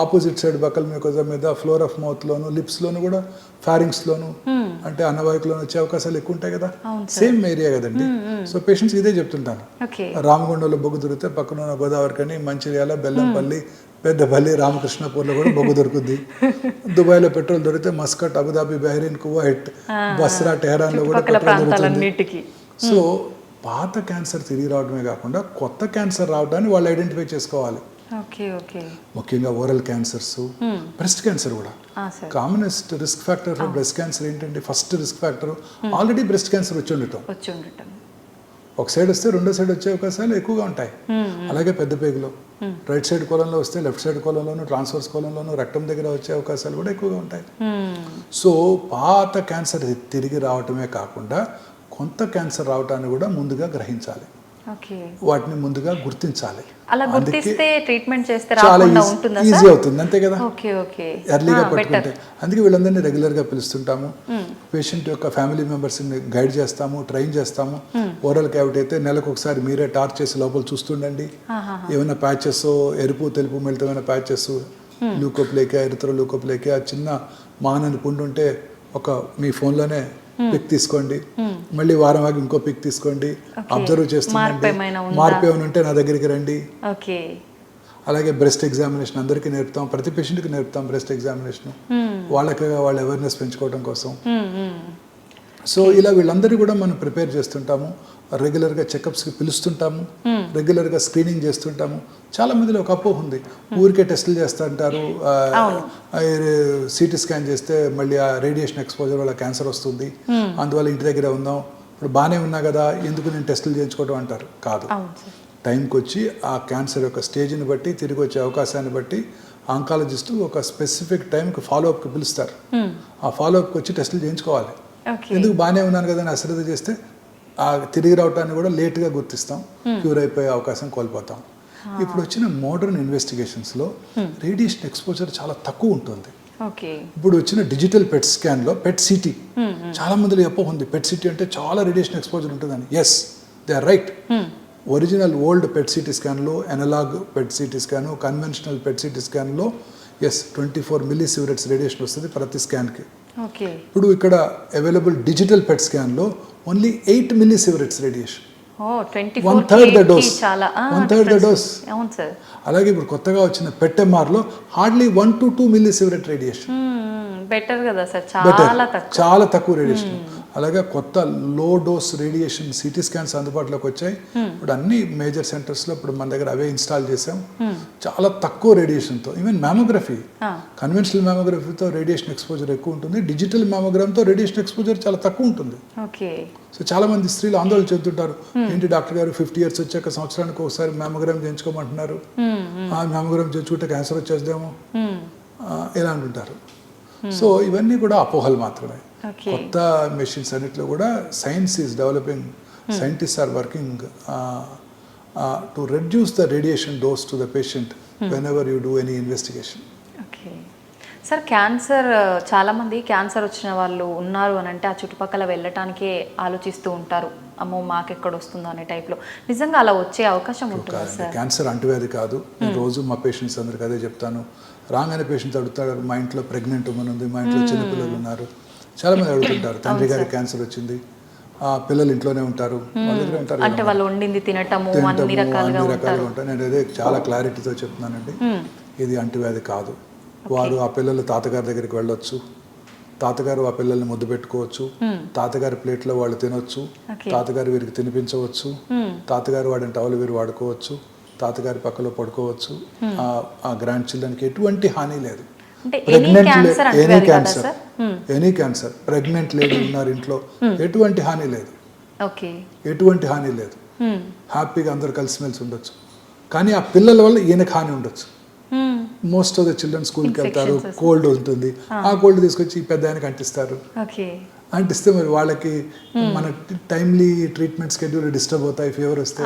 ఆపోజిట్ సైడ్ బకల్ మ్యూకోజా మీద, ఫ్లోర్ ఆఫ్ మౌత్ లోను, లిప్స్ లోను కూడా, ఫారింగ్స్ లోను అంటే అన్నవాహికలోను వచ్చే అవకాశాలు ఎక్కువ ఉంటాయి కదా. సేమ్ ఏరియా కదండి. సో పేషెంట్స్ ఇదే చెప్తుంటాను. రామగుండంలో బొగ్గు దొరికితే పక్కన ఉన్న గోదావరి కని, మంచిర్యాల, బెల్లంపల్లి, పెద్దపల్లి, రామకృష్ణపూర్లో కూడా బొగ్గు దొరుకుద్ది. దుబాయ్లో పెట్రోల్ దొరికితే Muscat, Abu Dhabi, Bahrain, Kuwait, Basra, టెహరాన్లో కూడా పెట్రోల్ దొరుకుతుంది. సో పాత క్యాన్సర్ తిరిగి రావడమే కాకుండా కొత్త క్యాన్సర్ రావడాన్ని వాళ్ళు ఐడెంటిఫై చేసుకోవాలి. ముఖ్యంగా ఓరల్ క్యాన్సర్స్, బ్రెస్ట్ క్యాన్సర్ కూడా commonest risk factor for breast cancer ఏంటంటే, first risk factor already breast cancer వచ్చి ఉండటం. ఒక సైడ్ వస్తే రెండో సైడ్ వచ్చే అవకాశాలు ఎక్కువగా ఉంటాయి. అలాగే పెద్ద పేగులో రైట్ సైడ్ కోలంలో వస్తే లెఫ్ట్ సైడ్ కోలంలోను, ట్రాన్స్వర్స్ కోలంలోను, రక్తం దగ్గర వచ్చే అవకాశాలు కూడా ఎక్కువగా ఉంటాయి. సో పాత క్యాన్సర్ తిరిగి రావటమే కాకుండా కొత్త క్యాన్సర్ రావటాన్ని కూడా ముందుగా గ్రహించాలి, వాటిని ముందుగా గుర్తించాలి. చాలా ఈజీ అవుతుంది, అంతే కదా, ఎర్లీగా పట్టుకుంటే. అందుకే వీళ్ళందరినీ రెగ్యులర్గా పిలుస్తుంటాము. పేషెంట్ యొక్క ఫ్యామిలీ మెంబర్స్ని గైడ్ చేస్తాము, ట్రైన్ చేస్తాము. ఓరల్ క్యావిటీ అయితే నెలకు ఒకసారి మీరే టార్చ్ చేసి లోపల చూస్తుండండి. ఏమైనా ప్యాచెస్, ఎరుపు తెలుపు మిళితమైన ప్యాచెస్, ల్యూకోప్లేకియా, ఎరిథ్రోల్యూకోప్లేకియా, చిన్న మానని పుండు ఉంటే మీ ఫోన్లోనే పిక్ తీసుకోండి. మళ్ళీ వారం ఆగి ఇంకో పిక్ తీసుకోండి. అబ్జర్వ్ చేస్తుండండి. మార్పు ఏమైనా ఉంటే నా దగ్గరికి రండి. అలాగే బ్రెస్ట్ ఎగ్జామినేషన్ అందరికీ నేర్పుతాం, ప్రతి పేషెంట్కి నేర్పుతాం బ్రెస్ట్ ఎగ్జామినేషన్, వాళ్ళకి వాళ్ళ అవేర్నెస్ పెంచుకోవడం కోసం. సో ఇలా వీళ్ళందరూ కూడా మనం ప్రిపేర్ చేస్తుంటాము. రెగ్యులర్గా చెకప్స్కి పిలుస్తుంటాము, రెగ్యులర్గా స్క్రీనింగ్ చేస్తుంటాము. చాలా మందిలో ఒక అపోహ ఉంది, ఊరికే టెస్టులు చేస్తూ అంటారు, సిటీ స్కాన్ చేస్తే మళ్ళీ ఆ రేడియేషన్ ఎక్స్పోజర్ వల్ల క్యాన్సర్ వస్తుంది, అందువల్ల ఇంటి దగ్గర ఉందాం, ఇప్పుడు బాగానే ఉన్నా కదా ఎందుకు నేను టెస్టులు చేయించుకోవడం అంటారు. కాదు, టైంకి వచ్చి ఆ క్యాన్సర్ యొక్క స్టేజ్ని బట్టి, తిరిగి వచ్చే అవకాశాన్ని బట్టి ఆంకాలజిస్టు ఒక స్పెసిఫిక్ టైంకి ఫాలోఅప్కి పిలుస్తారు. ఆ ఫాలోఅప్కి వచ్చి టెస్టులు చేయించుకోవాలి. ఎందుకు బాగానే ఉన్నాను కదా అని అశ్రద్ధ చేస్తే ఆ తిరిగి రావటాన్ని కూడా లేట్గా గుర్తిస్తాం, క్యూర్ అయిపోయే అవకాశం కోల్పోతాం. ఇప్పుడు వచ్చిన మోడర్న్ ఇన్వెస్టిగేషన్స్లో రేడియేషన్ ఎక్స్పోజర్ చాలా తక్కువ ఉంటుంది. ఇప్పుడు వచ్చిన డిజిటల్ పెట్ స్కాన్లో పెట్ సిటీ, చాలా మందిలో అపోహ ఉంది పెట్ సిటీ అంటే చాలా రేడియేషన్ ఎక్స్పోజర్ ఉంటుందని. Yes, they are right. Original old PET CT స్కాన్లో, analog PET CT scan, conventional PET CT స్కాన్లో 24 మిల్లీసీవరెట్స్ రేడియేషన్ వస్తుంది ప్రతి స్కాన్కి. ఇప్పుడు ఇక్కడ అవైలబుల్ డిజిటల్ పెట్ స్కాన్లో only 8 millisieverts radiation, 1/3 the dose, 1/3 the dose. అలాగే ఇప్పుడు కొత్తగా వచ్చిన పెట్ ఎంఆర్లో hardly 1 to 2 millisievert radiation. Better కదా సార్, చాలా తక్కువ రేడియేషన్. అలాగే కొత్త low dose radiation CT scans అందుబాటులోకి వచ్చాయి. ఇప్పుడు అన్ని మేజర్ సెంటర్స్లో ఇప్పుడు మన దగ్గర అవే ఇన్స్టాల్ చేసాం. చాలా తక్కువ రేడియేషన్తో, ఈవెన్ మ్యామోగ్రఫీ, కన్వెన్షనల్ మ్యామోగ్రఫీతో రేడియేషన్ ఎక్స్పోజర్ ఎక్కువ ఉంటుంది, డిజిటల్ మ్యామోగ్రామ్తో రేడియేషన్ ఎక్స్పోజర్ చాలా తక్కువ ఉంటుంది. సో చాలా మంది స్త్రీలు ఆందోళన చెందుతుంటారు, ఏంటి డాక్టర్ గారు 50 years వచ్చాక సంవత్సరానికి ఒకసారి మ్యామోగ్రామ్ చేయించుకోమంటున్నారు, ఆ మ్యామోగ్రామ్ చేయించుకుంటే క్యాన్సర్ వచ్చేద్దాము ఇలా అంటుంటారు. సో ఇవన్నీ కూడా అపోహలు మాత్రమే. కొత్త మెషిన్స్ అన్నిట్లో కూడా science is developing, scientist are working to reduce the radiation dose to the patient when ever you do any investigation. Sir, cancer, చాలామంది క్యాన్సర్ వచ్చిన వాళ్ళు ఉన్నారు అని అంటే ఆ చుట్టుపక్కల వెళ్ళటానికే ఆలోచిస్తూ ఉంటారు, అమ్మో మాకెక్కడ వస్తుందో అనే టైప్లో. నిజంగా అలా వచ్చే అవకాశం ఉంటుందా సార్? క్యాన్సర్ అంటువ్యాధి కాదు. నేను రోజు మా పేషెంట్స్ అందరికి అదే చెప్తాను. రాగానే పేషెంట్స్ అడుగుతారు, మా ఇంట్లో ప్రెగ్నెంట్ ఉమెన్ ఉంది, మా ఇంట్లో చిన్నపిల్లలు ఉన్నారు. చాలామంది అడుగుతుంటారు, తండ్రి గారికి క్యాన్సర్ వచ్చింది, పిల్లలు ఇంట్లోనే ఉంటారు, వాళ్ళ దగ్గర ఉంటారు అంటే వాళ్ళు వండింది తినటము అన్ని రకాలుగా ఉంటారు. నేను అదే చాలా క్లారిటీతో చెప్తున్నానండి. ఇది అంటువ్యాధి కాదు. వారు ఆ పిల్లలు తాతగారి దగ్గరికి వెళ్ళొచ్చు, తాతగారు ఆ పిల్లల్ని ముద్దు పెట్టుకోవచ్చు, తాతగారి ప్లేట్లో వాళ్ళు తినొచ్చు, తాతగారు వీరికి తినిపించవచ్చు, తాతగారు వాడిన టవల్ వీరు వాడుకోవచ్చు, తాతగారి పక్కలో పడుకోవచ్చు. ఆ గ్రాండ్ చిల్డ్రన్కి ఎటువంటి హాని లేదు. ఎనీ క్యాన్సర్ ప్రెగ్నెంట్ లేడీ ఉన్నారు ఇంట్లో, ఎటువంటి హాని లేదు, ఎటువంటి హాని లేదు. హ్యాపీగా అందరు కలిసిమెలిసి ఉండొచ్చు. కానీ ఆ పిల్లల వల్ల ఈయనకి హాని ఉండొచ్చు. మోస్ట్ ఆఫ్ ద చిల్డ్రన్ స్కూల్కి వెళ్తారు, కోల్డ్ ఉంటుంది, ఆ కోల్డ్ తీసుకొచ్చి పెద్ద ఆయనకి అంటిస్తారు. అంటిస్తే మరి వాళ్ళకి మన టైమ్లీ ట్రీట్మెంట్ స్కెడ్యూల్ డిస్టర్బ్ అవుతాయి, ఫీవర్ వస్తే.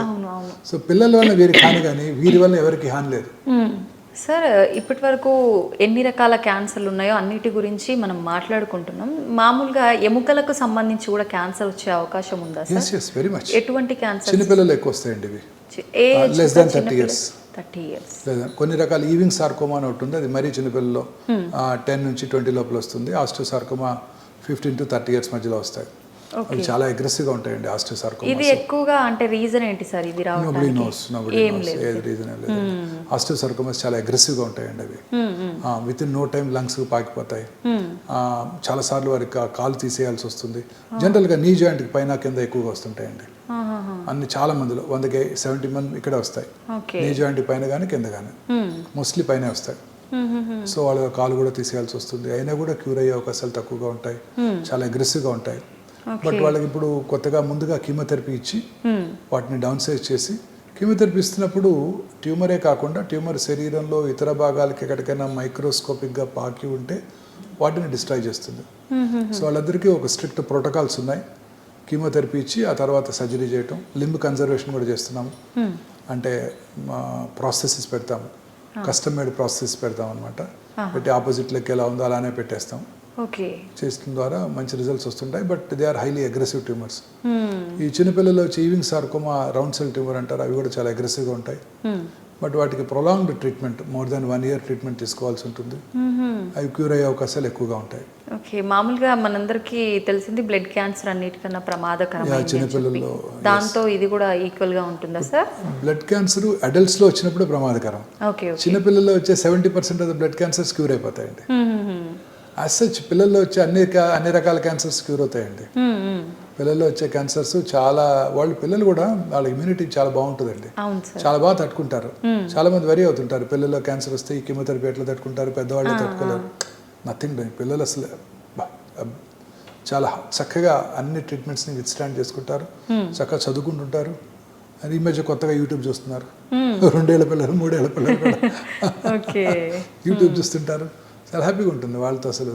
సో పిల్లల వల్ల వీరికి హాని, కానీ వీరి వల్ల ఎవరికి హాని లేదు. సార్, ఇప్పటి వరకు ఎన్ని రకాల క్యాన్సర్లు ఉన్నాయో అన్నిటి గురించి మనం మాట్లాడుకుంటున్నాం. మామూలుగా ఎముకలకు సంబంధించి కూడా క్యాన్సర్ వచ్చే అవకాశం ఉందా సార్? yes very much. ఎటువంటి క్యాన్సర్? చిన్నపిల్లలు ఎక్కువ వస్తాయండి ఇవి, లెస్ దాన్ 30 years. కొన్ని రకాల ఈవింగ్ సార్కోమా అని ఒకటి ఉంది, అది మరీ చిన్నపిల్లల్లో 10 నుంచి 20 లోపల వస్తుంది. ఆస్టియోసార్కోమా 15 to 30 years మధ్యలో వస్తాయి. అవి చాలా అగ్రెసివ్గా ఉంటాయండి ఆస్టియోసార్కోమా. ఇది ఎక్కువగా అంటే రీజన్ ఏంటి సార్ ఇది రావడానికి? నోబడీ నోస్ ఏది రీజన్ లేదు. ఆస్టియోసార్కోమాస్ చాలా అగ్రెసివ్గా ఉంటాయండి అవి. With in no time lungs పాకిపోతాయి. చాలా సార్లు వారికి కాలు తీసేయాల్సి వస్తుంది. జనరల్గా నీ జాయింట్కి పైన కింద ఎక్కువగా వస్తుంటాయండి అన్ని. చాలా మందిలో 100కి 70 మంది ఇక్కడే వస్తాయి. నీ జాయింట్ పైన కానీ కింద కానీ, మోస్ట్లీ పైన వస్తాయి. సో వాళ్ళ కాలు కూడా తీసేయాల్సి వస్తుంది. అయినా కూడా క్యూర్ అయ్యే అవకాశాలు తక్కువగా ఉంటాయి, చాలా అగ్రెసివ్గా ఉంటాయి. బట్ వాళ్ళకి ఇప్పుడు కొత్తగా ముందుగా కీమోథెరపీ ఇచ్చి వాటిని డౌన్ సైజ్ చేసి, కీమోథెరపీ ఇస్తున్నప్పుడు ట్యూమరే కాకుండా ట్యూమర్ శరీరంలో ఇతర భాగాలకి ఎక్కడికైనా మైక్రోస్కోపిక్గా పాకి ఉంటే వాటిని డిస్ట్రాయ్ చేస్తుంది. సో వాళ్ళందరికీ ఒక స్ట్రిక్ట్ ప్రోటోకాల్స్ ఉన్నాయి. కీమోథెరపీ ఇచ్చి ఆ తర్వాత సర్జరీ చేయటం, లింబ్ కన్జర్వేషన్ కూడా చేస్తున్నాము. అంటే ప్రాసెసెస్ పెడతాము, కస్టమ్ మేడ్ ప్రాసెస్ పెడతాం అనమాట. పెట్టి ఆపోజిట్ లెక్క ఎలా ఉందో అలానే పెట్టేస్తాం. చేసిన ద్వారా మంచి రిజల్ట్స్ వస్తుంటాయి. But they are highly aggressive tumours. ఈ చిన్నపిల్లలు వచ్చి Ewing sarcoma, round cell tumour అంటారు, అవి కూడా చాలా అగ్రెసివ్గా ఉంటాయి. బట్ వాటికి prolonged treatment, more than 1 year treatment తీసుకోవాల్సి ఉంటుంది. అవి క్యూర్ అయ్యే అవకాశాలు ఎక్కువగా ఉంటాయి. మామూలుగా మనందరికీ తెలిసింది బ్లడ్ క్యాన్సర్ అన్నిటికన్నా ప్రమాదకరం చిన్నపిల్లల్లో. దాంతో ఇది కూడా ఈక్వల్ గా ఉంటుందా సార్? బ్లడ్ క్యాన్సర్ అడల్ట్స్ లో వచ్చినప్పుడు ప్రమాదకరం. చిన్నపిల్లల్లో వచ్చే 70% of the blood cancers cure అయిపోతాయండి. యాజ్ సచ్ పిల్లల్లో వచ్చే అన్ని రకాల క్యాన్సర్స్ క్యూర్ అవుతాయండి. పిల్లల్లో వచ్చే క్యాన్సర్స్ చాలా, పిల్లలు కూడా వాళ్ళ ఇమ్యూనిటీ చాలా బాగుంటుందండి, చాలా బాగా తట్టుకుంటారు. చాలా మంది వరి అవుతుంటారు, పిల్లల్లో క్యాన్సర్ వస్తే ఈ కీమోథెరపీ ఎట్లా తట్టుకుంటారు, పెద్దవాళ్ళు తట్టుకోలేరు. Nothing doing. పిల్లలు అసలు చాలా చక్కగా అన్ని ట్రీట్మెంట్స్ని విత్స్టాండ్ చేసుకుంటారు, చక్కగా చదువుకుంటుంటారు. అది ఈ మధ్య కొత్తగా యూట్యూబ్ చూస్తున్నారు, 2 ఏళ్ల పిల్లలు 3 ఏళ్ల పిల్లలు కూడా యూట్యూబ్ చూస్తుంటారు. చాలా హ్యాపీగా ఉంటుంది వాళ్ళతో. అసలు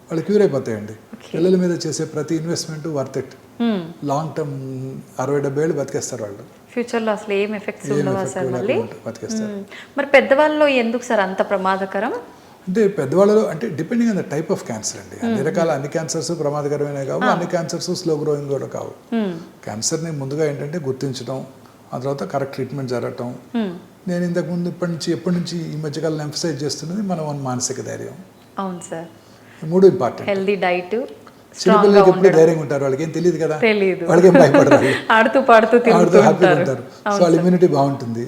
వాళ్ళు క్యూర్ అయిపోతాయండి. పిల్లల మీద చేసే ప్రతి investment worth it. Long term 60-70 ఏళ్ళు బతికేస్తారు వాళ్ళు. ఫ్యూచర్లో అసలు ఏం ఎఫెక్ట్స్ ఉండవా సార్ మళ్ళీ? బతికేస్తారు. మరి పెద్దవాళ్ళలో ఎందుకు సార్ అంత ప్రమాదకరం? అంటే పెద్దవాళ్ళలో అంటే depending on the type of cancer అండి. అన్ని క్యాన్సర్స్ ప్రమాదకరమైన కావు, అన్ని క్యాన్సర్స్ స్లో గ్రోయింగ్ కూడా కావు. క్యాన్సర్ని ముందుగా ఏంటంటే గుర్తించడం, ఆ తర్వాత కరెక్ట్ ట్రీట్మెంట్ జరగటం. నేను ఇంతకు ముందు ఎప్పటి నుంచి ఈ మధ్యకాలం ఎంఫసైజ్ చేస్తున్నది మన మానసిక ధైర్యం. అవును సార్, 3 ఇంపార్టెంట్. Healthy diet. చిన్నపిల్లలకి ఎప్పుడు ధైర్యంగా ఉంటారు, వాళ్ళకి ఏం తెలియదు కదా, వాళ్ళకి ఏం భయపడరు, ఆడుతూ పాడుతూ హ్యాపీగా ఉంటారు. సో వాళ్ళ ఇమ్యూనిటీ బాగుంటుంది.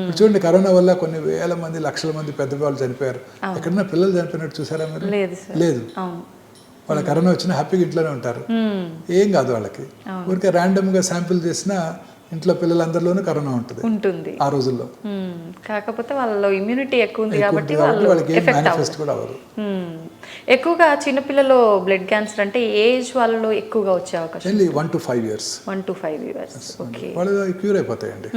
ఇప్పుడు చూడండి, కరోనా వల్ల కొన్ని వేల మంది, లక్షల మంది పెద్దవాళ్ళు చనిపోయారు. ఎక్కడన్నా పిల్లలు చనిపోయినట్టు చూసారా మీరు? లేదు. వాళ్ళ కరోనా వచ్చినా హ్యాపీగా ఇంట్లోనే ఉంటారు, ఏం కాదు వాళ్ళకి. ఊరికే ర్యాండమ్గా శాంపిల్ చేసినా ఇంట్లో పిల్లలందరిలోనూ కరోనా ఉంటుంది ఆ రోజుల్లో. కాకపోతే వాళ్ళలో ఇమ్యూనిటీ ఎక్కువ ఉంది కాబట్టి వాళ్ళకి మేనిఫెస్ట్ కూడా అవ్వదు. ఎక్కువగా చిన్నపిల్లలు బ్లడ్ క్యాన్సర్ అంటే ఏజ్ వాళ్ళలో ఎక్కువగా వచ్చే అవకాశం? 1 to 5 years. 1 to 5 years. Okay. వాళ్ళు క్యూర్ అయిపోతాయండి.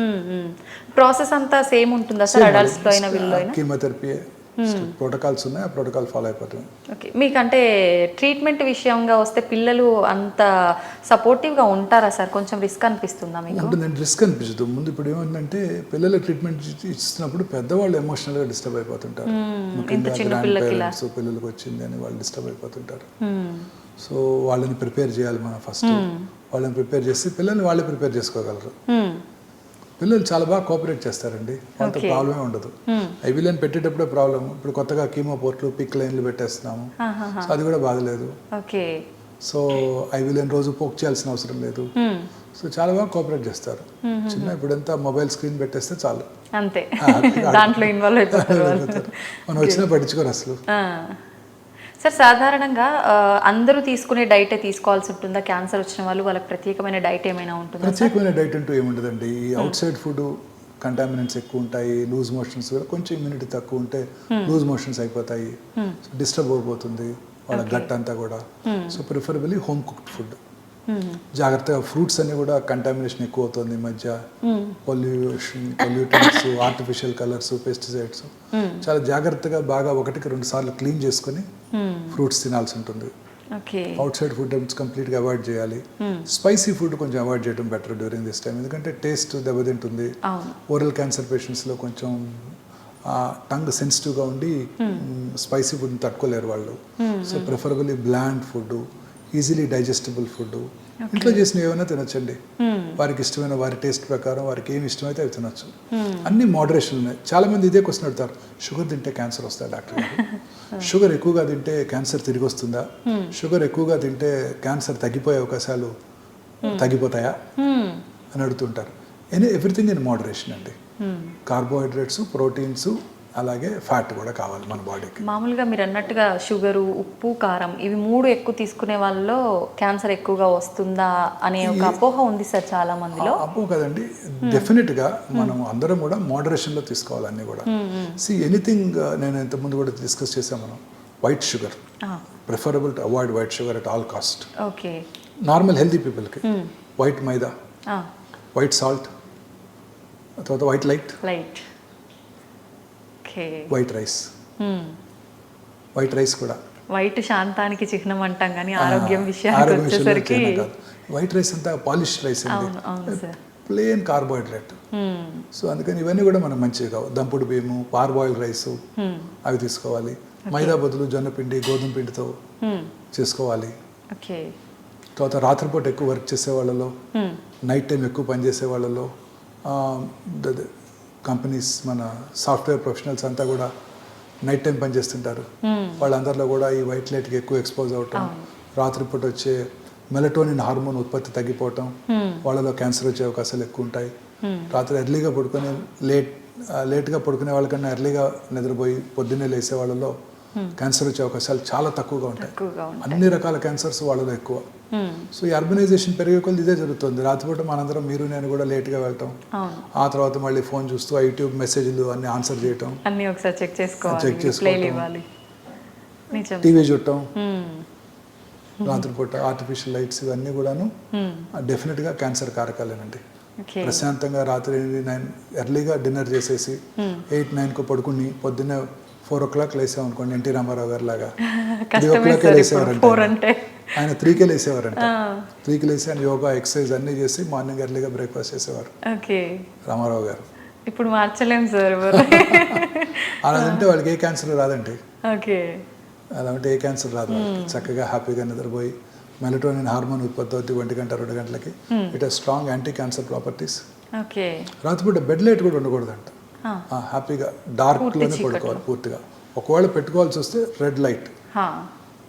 ప్రాసెస్ అంతా సేమ్ ఉంటుందా సార్ అడల్ట్స్ లో అయినా వీళ్ళలో అయినా? కీమోథెరపీ ప్రోటోకాల్స్ ఉన్నాయి, ఆ ప్రోటోకాల్ ఫాలో అయిపోతుంది. ఓకే. మీకంటే ట్రీట్మెంట్ విషయంగా వస్తే పిల్లలు అంత సపోర్టివ్గా ఉంటారా సార్? కొంచెం రిస్క్ అనిపిస్తుందా మీకు? ఉంటుందండి, రిస్క్ అనిపిస్తుంది. ముందు ఇప్పుడు ఏమంటే పిల్లలకు ట్రీట్మెంట్ ఇస్తున్నప్పుడు పెద్దవాళ్ళు ఎమోషనల్గా డిస్టర్బ్ అయిపోతుంటారు. పిల్లలకు వచ్చింది అని వాళ్ళు డిస్టర్బ్ అయిపోతుంటారు. సో వాళ్ళని ప్రిపేర్ చేయాలి మనం ఫస్ట్. వాళ్ళని ప్రిపేర్ చేసి పిల్లల్ని వాళ్ళే ప్రిపేర్ చేసుకోగలరు. పిల్లలు చాలా బాగా కోఆపరేట్ చేస్తారండి, వాళ్ళతో ప్రాబ్లమే ఉండదు. ఐవీలైన్ పెట్టేటప్పుడే ప్రాబ్లమ్. ఇప్పుడు కొత్తగా కీమో పోర్ట్లు, పిక్ లైన్లు పెట్టేస్తున్నాము, సో అది కూడా బాధలేదు. సో ఐవిలైన్ రోజు పోక్ చేయాల్సిన అవసరం లేదు. సో చాలా బాగా కోఆపరేట్ చేస్తారు. చిన్న ఇప్పుడంతా మొబైల్ స్క్రీన్ పెట్టేస్తే చాలు, అంతే, దాంట్లో ఇన్వాల్వ్ అయిపోతారు. మనం వచ్చినా పట్టించుకోరు అసలు. సార్, సాధారణంగా అందరూ తీసుకునే డైటే తీసుకోవాల్సి ఉంటుందా? క్యాన్సర్ వచ్చిన వాళ్ళు వాళ్ళకి ప్రత్యేకమైన డైట్ ఏమైనా ఉంటుందా? ప్రత్యేకమైన డైట్ అంటూ ఏముండదండి. అవుట్ సైడ్ ఫుడ్ కంటామినెంట్స్ ఎక్కువ ఉంటాయి, లూజ్ మోషన్స్ కొంచెం ఇమ్యూనిటీ తక్కువ ఉంటే లూజ్ మోషన్స్ అయిపోతాయి, డిస్టర్బ్ అయిపోతుంది వాళ్ళ గట్ అంతా కూడా. So preferably home cooked food. జాగ్రత్తగా ఫ్రూట్స్ అన్ని కూడా కంటామినేషన్ ఎక్కువ అవుతుంది ఈ మధ్య, పొల్యూటెంట్స్, ఆర్టిఫిషియల్ కలర్స్, పెస్టిసైడ్స్. చాలా జాగ్రత్తగా బాగా 1-2 సార్లు క్లీన్ చేసుకుని ఫ్రూట్స్ తినాల్సి ఉంటుంది. అవుట్ సైడ్ ఫుడ్ కంప్లీట్గా అవాయిడ్ చేయాలి. స్పైసీ ఫుడ్ కొంచెం అవాయిడ్ చేయడం బెటర్ డ్యూరింగ్ దిస్ టైం, ఎందుకంటే టేస్ట్ దెబ్బతింటుంది. ఓరల్ క్యాన్సర్ పేషెంట్స్లో కొంచెం టంగ్ సెన్సిటివ్గా ఉండి స్పైసీ ఫుడ్ని తట్టుకోలేరు వాళ్ళు. So preferably bland food, easily digestible food, ఇంట్లో చేసిన ఏమైనా తినొచ్చండి. వారికి ఇష్టమైన, వారి టేస్ట్ ప్రకారం వారికి ఏమి ఇష్టమైతే అవి తినొచ్చు. అన్ని మోడరేషన్ ఉన్నాయి. చాలా మంది ఇదే క్వశ్చన్ అడుగుతారు, షుగర్ తింటే క్యాన్సర్ వస్తుందా డాక్టర్ గారు? షుగర్ ఎక్కువగా తింటే క్యాన్సర్ తిరిగి వస్తుందా? షుగర్ ఎక్కువగా తింటే క్యాన్సర్ తగ్గిపోయే అవకాశాలు తగ్గిపోతాయా అని అడుగుతుంటారు. ఎవ్రీథింగ్ ఇన్ మోడరేషన్ అండి. కార్బోహైడ్రేట్స్, ప్రోటీన్స్, అలాగే ఫ్యాట్ కూడా కావాలి మన బాడీకి. మామూలుగా మీరు అన్నట్టుగా షుగరు, ఉప్పు, కారం ఇవి 3 ఎక్కువ తీసుకునే వాళ్ళలో క్యాన్సర్ ఎక్కువగా వస్తుందా అనే ఒక అపోహ ఉంది సార్ చాలా మందిలో. అపోహ కదండి, డెఫినెట్గా మనం అందరం కూడా మోడరేషన్లో తీసుకోవాలి అన్నీ కూడా. ఎనీథింగ్ నేను ఇంతకుముందు కూడా డిస్కస్ చేసాం మనం. White sugar preferable to avoid white sugar at all cost. Okay. Normal healthy పీపుల్కి వైట్ మైదా, వైట్ సాల్ట్, తర్వాత white light, white rice. White rice కూడా వైట్ శాంతానికి చిహ్నం అంటాం, కానీ ఆరోగ్యం విషయానికి వచ్చేసరికి వైట్ రైస్ అంతా పాలిష్ రైస్ అండి, ప్లేన్ కార్బోహైడ్రేట్. సో అందుకని ఇవన్నీ కూడా మనకు మంచివి కావు. దంపుడు బియ్యము, పార్బాయిల్ రైస్ అవి తీసుకోవాలి. మైదా బదులు జొన్న పిండి, గోధుమ పిండితో చేసుకోవాలి. తర్వాత రాత్రిపూట ఎక్కువ వర్క్ చేసే వాళ్ళలో, నైట్ టైం ఎక్కువ పనిచేసే వాళ్ళలో, కంపెనీస్, మన సాఫ్ట్వేర్ ప్రొఫెషనల్స్ అంతా కూడా నైట్ టైం పనిచేస్తుంటారు. వాళ్ళందరిలో కూడా ఈ వైట్ లైట్కి ఎక్కువ ఎక్స్పోజ్ అవటం, రాత్రిపూట వచ్చే మెలటోనిన్ హార్మోన్ ఉత్పత్తి తగ్గిపోవటం, వాళ్ళలో క్యాన్సర్ వచ్చే అవకాశాలు ఎక్కువ ఉంటాయి. రాత్రి ఎర్లీగా పడుకొని లేట్గా పడుకునే వాళ్ళకన్నా ఎర్లీగా నిద్రపోయి పొద్దున్నే లేసే వాళ్ళలో క్యాన్సర్ వచ్చే అవకాశాలు చాలా తక్కువగా ఉంటాయి. అన్ని రకాల క్యాన్సర్స్ వాళ్ళలో ఎక్కువ. సో ఈ అర్బనైజేషన్ పెరిగే కొద్ది ఇదే జరుగుతుంది. రాత్రిపూట మనందరం, మీరు నేను కూడా లేట్గా వెళ్తాం, ఆ తర్వాత మళ్ళీ ఫోన్ చూస్తూ యూట్యూబ్ మెసేజ్లు అన్ని ఆన్సర్ చేయటం, అన్ని ఒకసారి చెక్ చేసుకోవాలి, టీవీ చూడటం, రాత్రిపూట ఆర్టిఫిషియల్ లైట్స్, ఇవన్నీ కూడాను డెఫినెట్గా క్యాన్సర్ కారకాలేనండి. ప్రశాంతంగా రాత్రి 9 ఎర్లీగా డిన్నర్ చేసేసి 8-9కు పడుకుని పొద్దున్నే 4 o'clock లేసాం అనుకోండి, ఎన్టీ రామారావు గారి లాగా 3 o'clock లేసేవారంటే, ఆయన 3కే లేసేవారంట. 3కి లేసి ఆయన యోగా, ఎక్సర్సైజ్ అన్నీ చేసి మార్నింగ్ ఎర్లీగా బ్రేక్ఫాస్ట్ చేసేవారు రామారావు గారు. ఇప్పుడు మార్చలేం సార్. అలా తింటే వాళ్ళకి ఏ క్యాన్సర్ రాదండి. అలా అంటే ఏ క్యాన్సర్ రాదు. చక్కగా హ్యాపీగా నిద్రపోయి మెలటోనిన్ హార్మోన్ ఉత్పత్తి అవుతుంది 1 గంట 2 గంటలకి. It has strong anti cancer properties. రాత్రిపూట బెడ్ లైట్ కూడా ఉండకూడదంట. హ్యాపీగా డార్క్లోనే పడుకోవాలి పూర్తిగా. ఒకవేళ పెట్టుకోవాల్సి వస్తే రెడ్ లైట్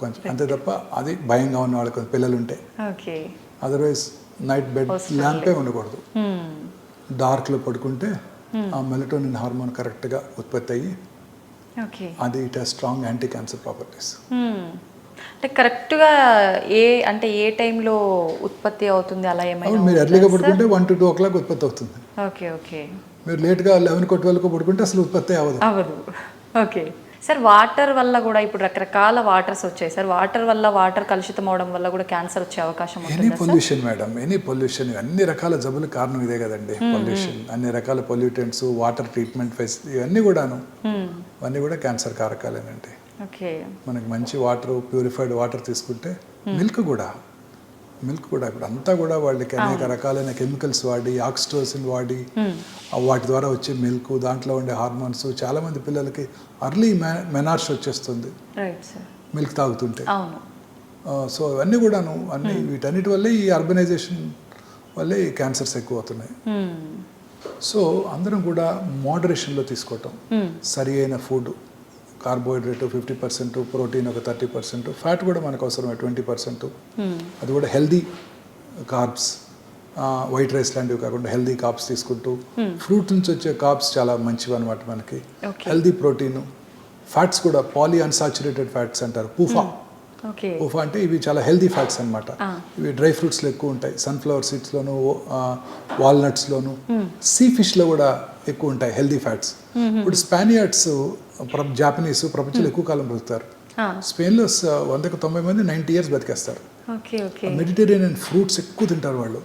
కొంచెం, అంతే తప్ప అది భయంగా ఉన్న వాళ్ళకి పిల్లలు ఉంటే. అదర్వైజ్ నైట్ బెడ్ ల్యాంపే ఉండకూడదు. డార్క్లో పడుకుంటే ఆ మెలటోనిన్ హార్మోన్ కరెక్ట్గా ఉత్పత్తి అయ్యి అది it has strong anti cancer properties. అంటే కరెక్ట్గా ఏ టైంలో ఉత్పత్తి అవుతుంది అలా ఏమైనా? మీరు ఎర్లీగా పడుకుంటే 1 to 2 o'clock ఉత్పత్తి అవుతుంది. మీరు లేట్గా 11 to 12 పడుకుంటే అసలు ఉత్పత్తి అవ్వదు. సార్, వాటర్ వల్ల కూడా ఇప్పుడు రకరకాల వాటర్స్ వచ్చాయి సార్. వాటర్ కలుషితం అవడం వల్ల కూడా క్యాన్సర్ వచ్చే అవకాశం ఉంది. Any pollution madam, any pollution, అన్ని రకాల జబ్బులకు కారణం ఇదే కదండి. పొల్యూషన్, అన్ని రకాల పొల్యూటెంట్స్, వాటర్ ట్రీట్మెంట్ ఇవన్నీ కూడాను, ఇవన్నీ కూడా క్యాన్సర్ కారకాలేనండి. మనకి మంచి వాటర్, ప్యూరిఫైడ్ వాటర్ తీసుకుంటే, మిల్క్ కూడా ఇప్పుడు అంతా కూడా వాళ్ళకి అనేక రకాలైన కెమికల్స్ వాడి, ఆక్సిటోసిన్ వాడి, వాటి ద్వారా వచ్చే మిల్క్, దాంట్లో ఉండే హార్మోన్స్, చాలా మంది పిల్లలకి అర్లీ మెనార్ష్ వచ్చేస్తుంది మిల్క్ తాగుతుంటే. సో ఇవన్నీ కూడాను, వీటన్నిటి వల్లే, ఈ అర్బనైజేషన్ వల్లే ఈ క్యాన్సర్స్ ఎక్కువ అవుతున్నాయి. సో అందరం కూడా మోడరేషన్లో తీసుకోవటం, సరి అయిన ఫుడ్, కార్బోహైడ్రేట్ 50%, ప్రోటీన్ ఒక 30%, ఫ్యాట్ కూడా మనకు అవసరమే 20%. అది కూడా హెల్దీ కార్బ్స్, వైట్ రైస్ లాంటివి కాకుండా హెల్దీ కార్బ్స్ తీసుకుంటూ, ఫ్రూట్ నుంచి వచ్చే కార్బ్స్ చాలా మంచివి అనమాట మనకి. హెల్దీ ప్రోటీన్, ఫ్యాట్స్ కూడా పాలీ అన్సాచురేటెడ్ ఫ్యాట్స్ అంటారు, పూఫా. పూఫా అంటే ఇవి చాలా హెల్దీ ఫ్యాట్స్ అనమాట. ఇవి డ్రై ఫ్రూట్స్లో ఎక్కువ ఉంటాయి, సన్ఫ్లవర్ సీడ్స్లోను, వాల్నట్స్లోను, సీ ఫిష్లో కూడా ఎక్కువ ఉంటాయి హెల్దీ ఫ్యాట్స్. ఇప్పుడు స్పానియర్డ్స్, జాపనీస్ ప్రపంచంలో ఎక్కువ కాలం బ్రతుకుతారు. స్పెయిన్లో 100కు 90 మంది 90 years బతికేస్తారు. మెడిటరేనియన్ ఫ్రూట్స్ ఎక్కువ తింటారు వాళ్ళు.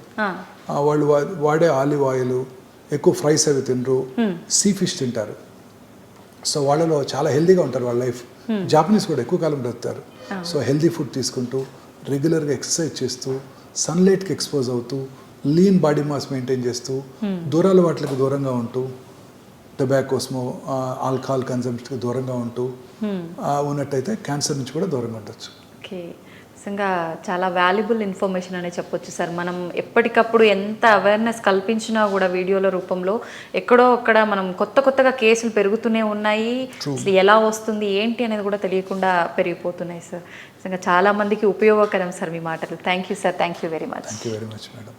వాళ్ళు వాడే ఆలివ్ ఆయిల్, ఎక్కువ ఫ్రైస్ అవి తినరు, సీ ఫిష్ తింటారు. సో వాళ్ళలో చాలా హెల్దీగా ఉంటారు వాళ్ళ లైఫ్. జాపనీస్ కూడా ఎక్కువ కాలం బ్రతుకుతారు. సో హెల్దీ ఫుడ్ తీసుకుంటూ, రెగ్యులర్గా ఎక్సర్సైజ్ చేస్తూ, సన్లైట్కి ఎక్స్పోజ్ అవుతూ, లీన్ బాడీ మాస్ మెయింటైన్ చేస్తూ, దూరాల వాటికి దూరంగా ఉంటూ, టొబాకోస్మో, ఆల్కహాల్ కన్సంప్షన్కి దూరంగా ఉంటూ ఉన్నట్టయితే క్యాన్సర్ నుంచి కూడా దూరంగా ఉండొచ్చు. ఓకే, నిజంగా చాలా వాల్యుబుల్ ఇన్ఫర్మేషన్ అనే చెప్పొచ్చు సార్. మనం ఎప్పటికప్పుడు ఎంత అవేర్నెస్ కల్పించినా కూడా వీడియోల రూపంలో ఎక్కడో అక్కడ మనం కొత్తగా కేసులు పెరుగుతూనే ఉన్నాయి. అసలు ఎలా వస్తుంది ఏంటి అనేది కూడా తెలియకుండా పెరిగిపోతున్నాయి సార్. నిజంగా చాలా మందికి ఉపయోగకరం సార్ మీ మాటలు. Thank you sir, thank you very much. Thank you very much madam.